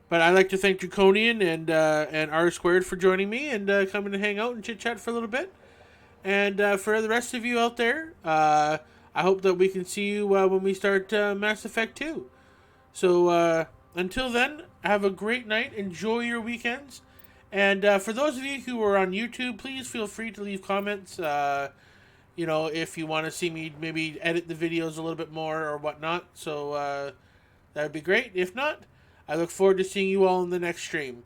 But I'd like to thank Draconian and R Squared for joining me and coming to hang out and chit-chat for a little bit. And for the rest of you out there, I hope that we can see you when we start Mass Effect 2. So until then, have a great night. Enjoy your weekends. And for those of you who are on YouTube, please feel free to leave comments. You know, if you want to see me maybe edit the videos a little bit more or whatnot. So that would be great. If not, I look forward to seeing you all in the next stream.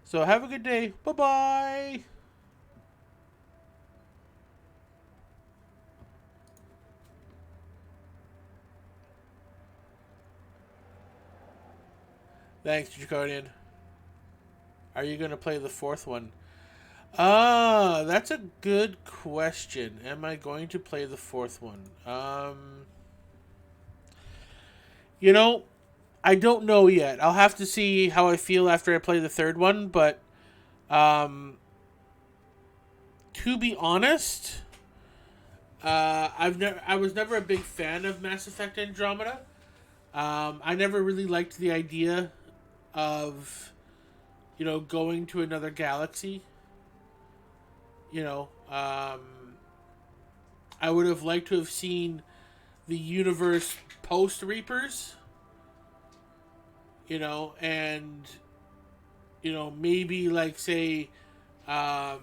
So have a good day. Bye-bye. Thanks, Draconian. Are you going to play the fourth one? That's a good question. Am I going to play the fourth one? You know, I don't know yet. I'll have to see how I feel after I play the third one, but to be honest, I was never a big fan of Mass Effect Andromeda. I never really liked the idea of, you know, going to another galaxy. You know, I would have liked to have seen the universe post Reapers. You know, and, you know, maybe, like, say, you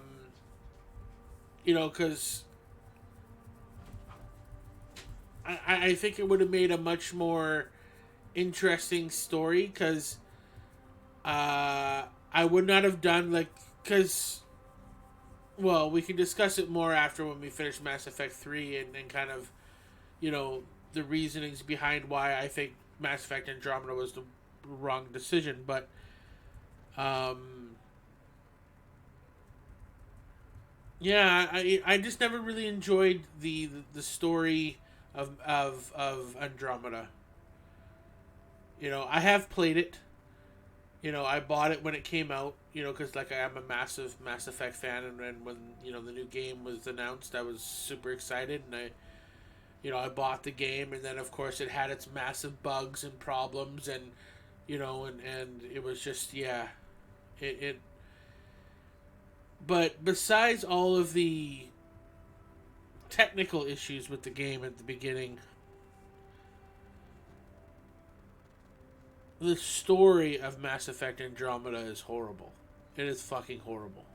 know, because I think it would have made a much more interesting story, because I would not have done, like, because, Well, we can discuss it more after when we finish Mass Effect 3 and kind of, the reasonings behind why I think Mass Effect Andromeda was the wrong decision. But, yeah, I just never really enjoyed the story of Andromeda. I have played it. I bought it when it came out, because I'm a massive Mass Effect fan, and when, the new game was announced, I was super excited, and I bought the game, and then, of course, it had its massive bugs and problems, and, and it was just, yeah, but besides all of the technical issues with the game at the beginning, the story of Mass Effect Andromeda is horrible. It is fucking horrible.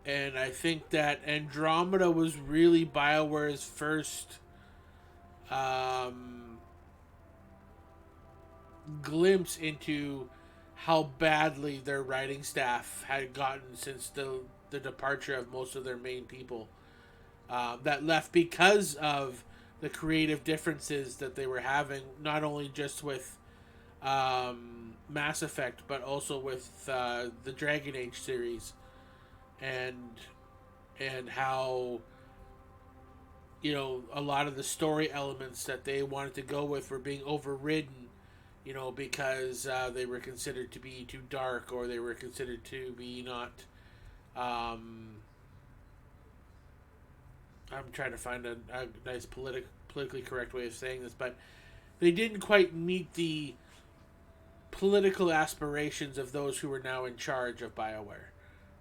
And I think that Andromeda was really BioWare's first glimpse into how badly their writing staff had gotten since the departure of most of their main people that left because of the creative differences that they were having, not only just with Mass Effect, but also with the Dragon Age series, and how a lot of the story elements that they wanted to go with were being overridden, because they were considered to be too dark, or they were considered to be not. I'm trying to find a nice politically correct way of saying this, but they didn't quite meet the political aspirations of those who were now in charge of BioWare,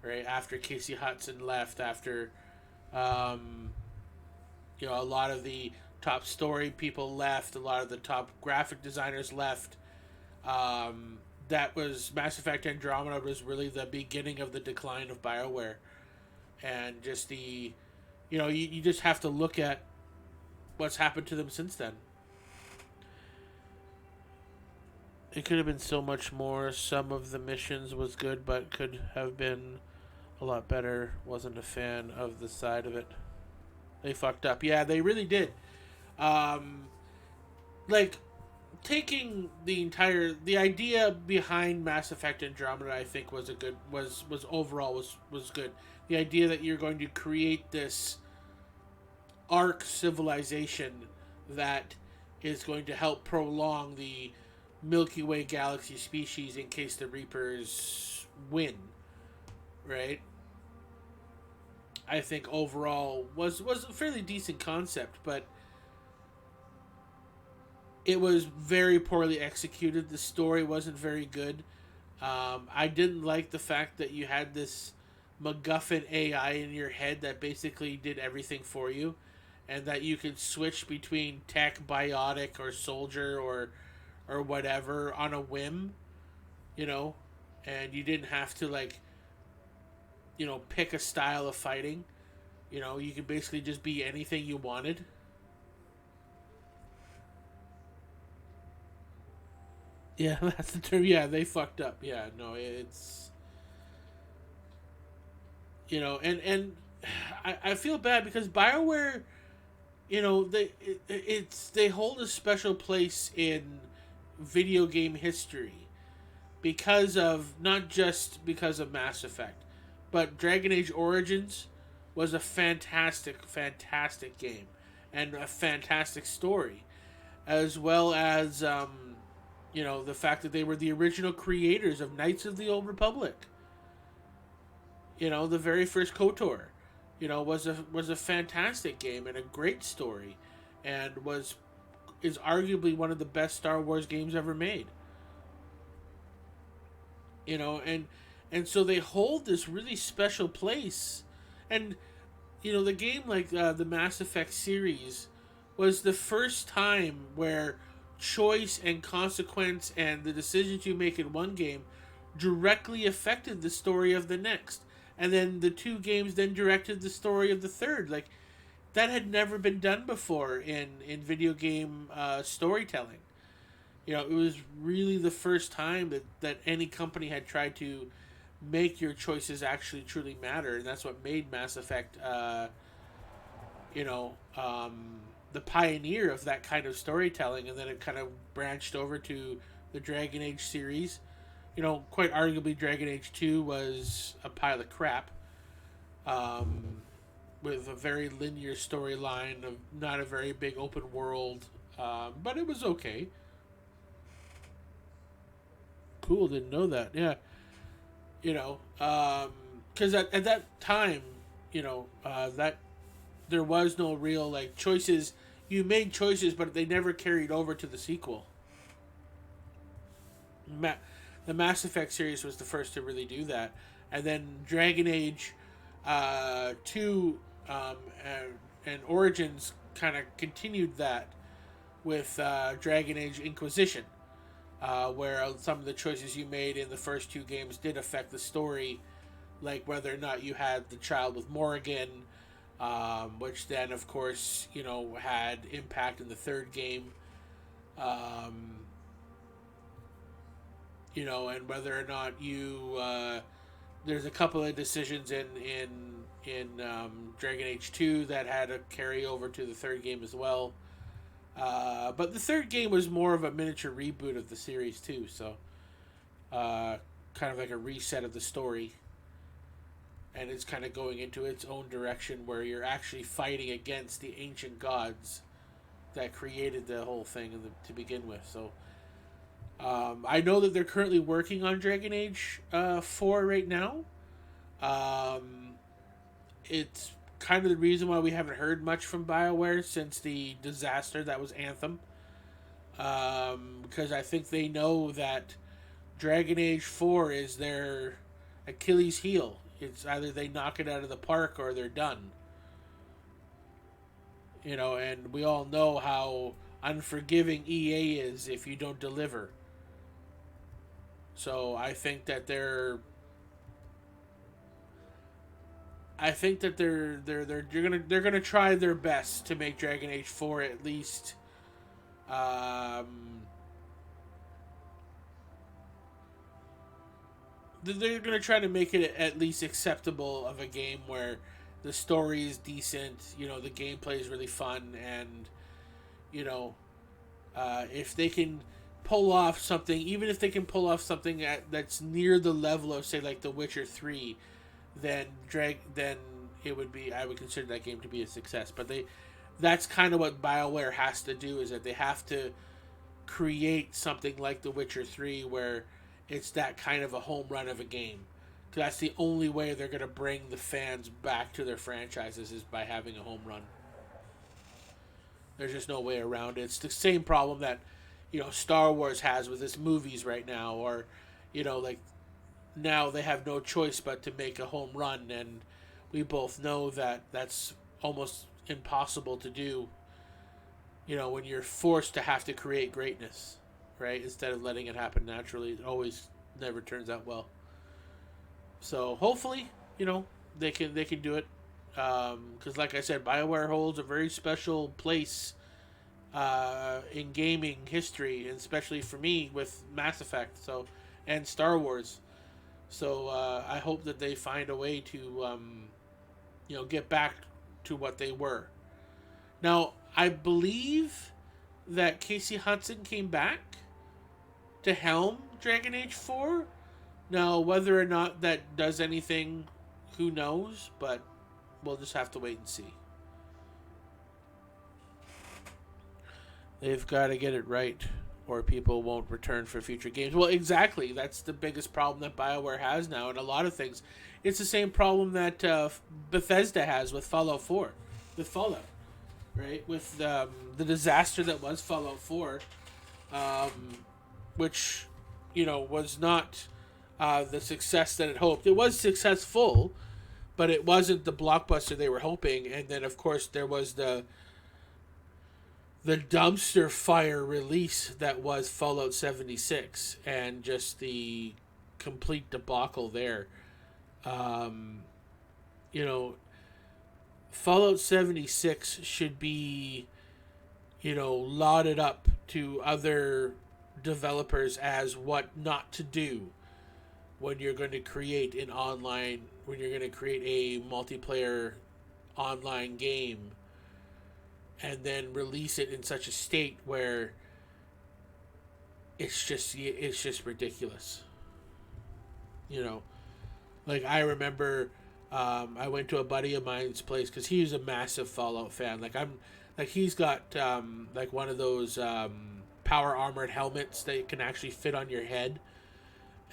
right? After Casey Hudson left, after a lot of the top story people left, a lot of the top graphic designers left. That was Mass Effect Andromeda was really the beginning of the decline of BioWare, and just the you just have to look at what's happened to them since then. It could have been so much more. Some of the missions was good, but could have been a lot better. Wasn't a fan of the side of it. They fucked up. Yeah, they really did. Taking the idea behind Mass Effect Andromeda, I think was overall good. The idea that you're going to create this arc civilization that is going to help prolong the Milky Way galaxy species in case the Reapers win, right? I think overall was a fairly decent concept, but it was very poorly executed. The story wasn't very good. I didn't like the fact that you had this MacGuffin AI in your head that basically did everything for you, and that you could switch between tech, biotic, or soldier, or whatever on a whim, and you didn't have to pick a style of fighting. You could basically just be anything you wanted. Yeah, that's the term. Yeah, they fucked up. Yeah, no, it's and I feel bad because BioWare, they hold a special place in video game history because of not just because of Mass Effect, but Dragon Age Origins was a fantastic game and a fantastic story, as well as the fact that they were the original creators of Knights of the Old Republic. The very first KOTOR, was a fantastic game and a great story, and is arguably one of the best Star Wars games ever made. And so they hold this really special place, and the game the Mass Effect series was the first time where choice and consequence and the decisions you make in one game directly affected the story of the next, and then the two games then directed the story of the third. That had never been done before in video game storytelling. It was really the first time that any company had tried to make your choices actually truly matter, and that's what made Mass Effect, the pioneer of that kind of storytelling, and then it kind of branched over to the Dragon Age series. Quite arguably, Dragon Age 2 was a pile of crap, with a very linear storyline, of not a very big open world, but it was okay. Cool, didn't know that. Yeah. Because at that time, that there was no real, choices. You made choices, but they never carried over to the sequel. The Mass Effect series was the first to really do that. And then Dragon Age 2 and Origins kind of continued that with Dragon Age Inquisition, where some of the choices you made in the first 2 games did affect the story, like whether or not you had the child with Morrigan, which then, of course, had impact in the 3rd game, and whether or not you, there's a couple of decisions in Dragon Age 2 that had a carry over to the 3rd game as well. But the 3rd game was more of a miniature reboot of the series too, so kind of like a reset of the story. And it's kind of going into its own direction where you're actually fighting against the ancient gods that created the whole thing to begin with. So I know that they're currently working on Dragon Age 4 right now. It's kind of the reason why we haven't heard much from BioWare since the disaster that was Anthem. Because I think they know that Dragon Age 4 is their Achilles heel. It's either they knock it out of the park or they're done. And we all know how unforgiving EA is if you don't deliver. So I think that they're gonna try their best to make Dragon Age 4 at least they're gonna try to make it at least acceptable of a game where the story is decent, the gameplay is really fun, and if they can pull off something, even if they can pull off something that's near the level of, say, like The Witcher 3, then it would be, I would consider that game to be a success. But that's kind of what BioWare has to do, is that they have to create something like The Witcher 3 where it's that kind of a home run of a game. Because that's the only way they're going to bring the fans back to their franchises, is by having a home run. There's just no way around it. It's the same problem that, Star Wars has with its movies right now, or, now they have no choice but to make a home run, and we both know that that's almost impossible to do, when you're forced to have to create greatness, right? Instead of letting it happen naturally. It always never turns out well. So hopefully, they can do it, because like I said, BioWare holds a very special place in gaming history, and especially for me with Mass Effect, and Star Wars. So I hope that they find a way to, get back to what they were. Now, I believe that Casey Hudson came back to helm Dragon Age 4. Now, whether or not that does anything, who knows, but we'll just have to wait and see. They've got to get it right, or people won't return for future games. Well, exactly. That's the biggest problem that BioWare has now, and a lot of things. It's the same problem that Bethesda has with Fallout 4, with Fallout, right? With the disaster that was Fallout 4, which, was not the success that it hoped. It was successful, but it wasn't the blockbuster they were hoping. And then, of course, there was the dumpster fire release that was Fallout 76, and just the complete debacle there. Fallout 76 should be, lauded up to other developers as what not to do when you're going to create an online, when you're going to create a multiplayer online game and then release it in such a state where it's just ridiculous. You know, like I remember I went to a buddy of mine's place because he was a massive Fallout fan. He's got like one of those power armored helmets that can actually fit on your head.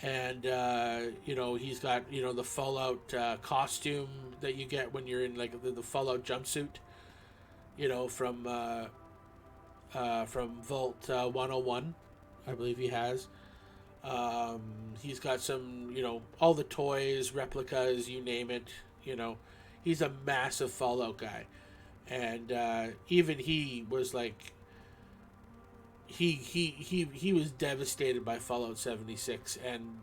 And, you know, he's got, you know, the Fallout costume that you get when you're in, like, the Fallout jumpsuit, you know, from Vault 101, I believe he has. He's got some, you know, all the toys, replicas, you name it, you know. He's a massive Fallout guy. And even he was, like... He was devastated by Fallout 76, and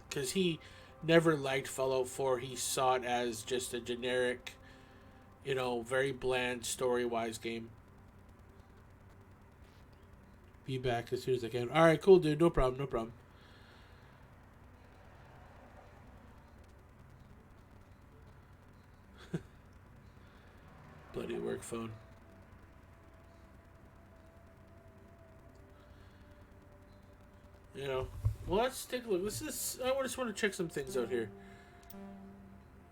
because he never liked Fallout 4, he saw it as just a generic, you know, very bland story-wise game. Be back as soon as I can. All right, cool, dude. No problem. No problem. Bloody work phone. You know, well, let's take a look. I just want to check some things out here.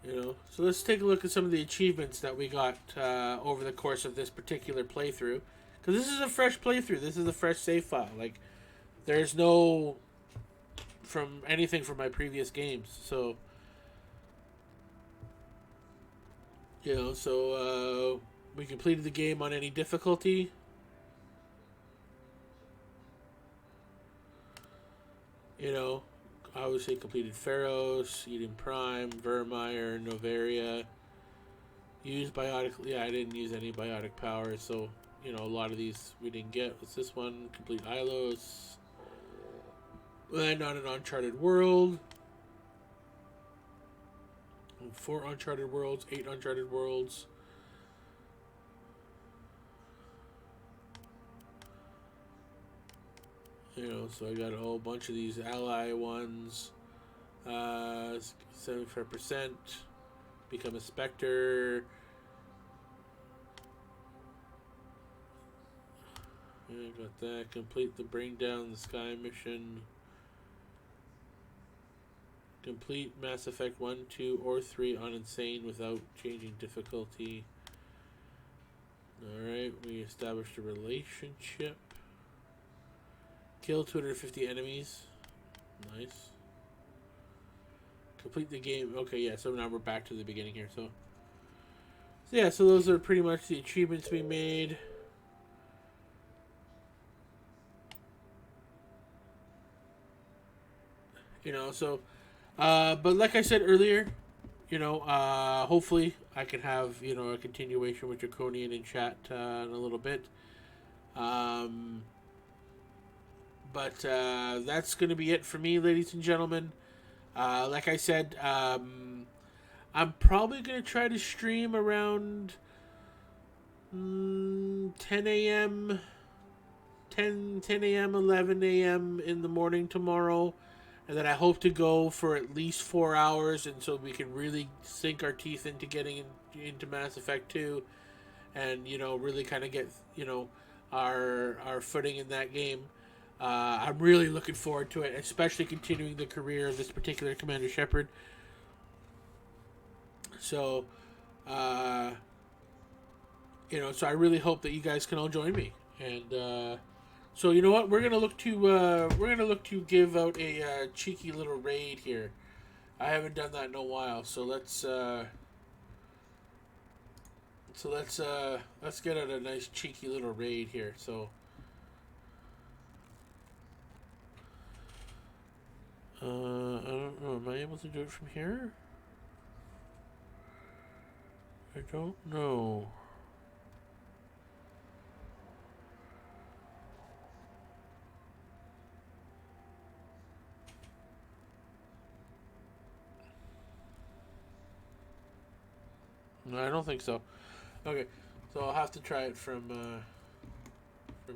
You know, so let's take a look at some of the achievements that we got over the course of this particular playthrough. Because this is a fresh playthrough. This is a fresh save file. Like, there's no from anything from my previous games. So, you know, so we completed the game on any difficulty. You know, obviously completed Pharos, Eden Prime, Vermeer, Novaria. Used biotic... Yeah, I didn't use any biotic powers, so, you know, a lot of these we didn't get. What's this one? Complete Ilos. Land on an Uncharted World. 4 Uncharted Worlds, 8 Uncharted Worlds. You know, so I got a whole bunch of these ally ones. 75%. Become a Spectre. Yeah, got that. Complete the Bring Down the Sky mission. Complete Mass Effect 1, 2, or 3 on Insane without changing difficulty. Alright, we established a relationship. Kill 250 enemies. Nice. Complete the game. Okay, yeah, so now we're back to the beginning here. So yeah, so those are pretty much the achievements we made. You know, so but like I said earlier, you know, hopefully I can have, you know, a continuation with Draconian in chat in a little bit. But that's going to be it for me, ladies and gentlemen. Like I said, I'm probably going to try to stream around 10 a.m., 10 a.m., 11 a.m. in the morning tomorrow. And then I hope to go for at least 4 hours, and so we can really sink our teeth into getting into Mass Effect 2. And, you know, really kind of get, you know, our footing in that game. I'm really looking forward to it, especially continuing the career of this particular Commander Shepard. So, you know, so I really hope that you guys can all join me. And so, you know what? We're gonna look to give out a cheeky little raid here. I haven't done that in a while, so let's get out a nice cheeky little raid here. So. I don't know. Am I able to do it from here? I don't know. No, I don't think so. Okay, so I'll have to try it from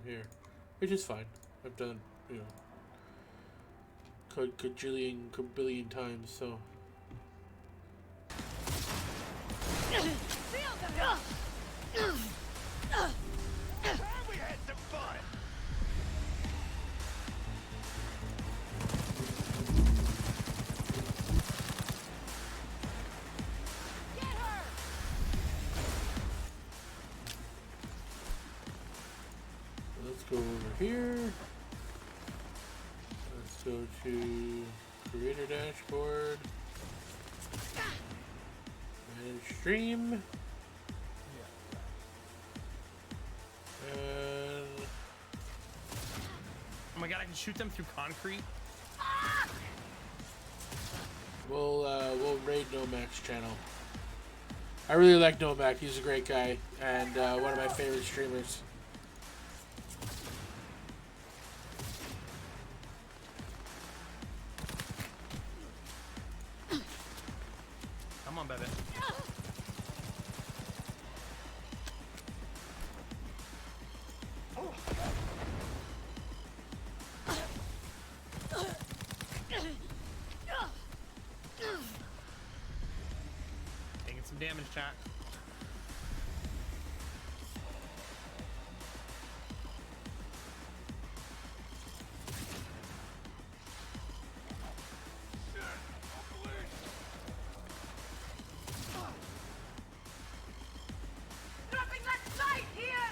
here, which is fine. I've done, you know, quadrillion times, so.
We had some fun.
Let's go over here. Let's go to creator dashboard. Manage stream. And
oh my god, I can shoot them through concrete.
we'll raid Nomak's channel. I really like Nomak. He's a great guy and one of my favorite streamers.
Come on, baby. Taking some damage, chat.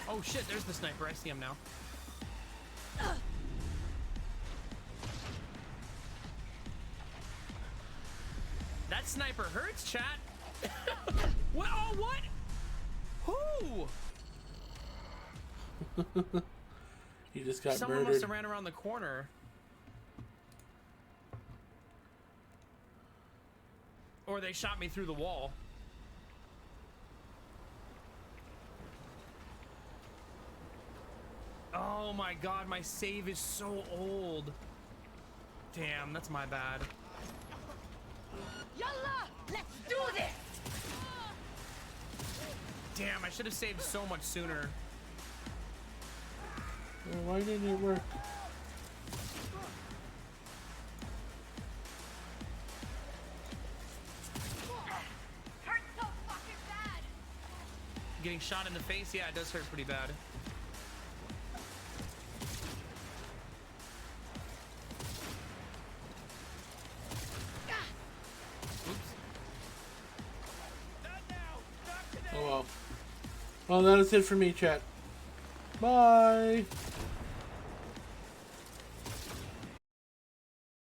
Oh shit, there's the sniper. I see him now. That sniper hurts, chat. What? Oh, what? Who?
He just got
Someone
murdered.
must have ran around the corner. Or they shot me through the wall. Oh my god, my save is so old. Damn, that's my bad.
Yalla, let's do this.
Damn, I should have saved so much sooner.
Why didn't it work?
Hurts so fucking bad.
Getting shot in the face, yeah, it does hurt pretty bad.
Oh well. Well, that is it for me, chat. Bye.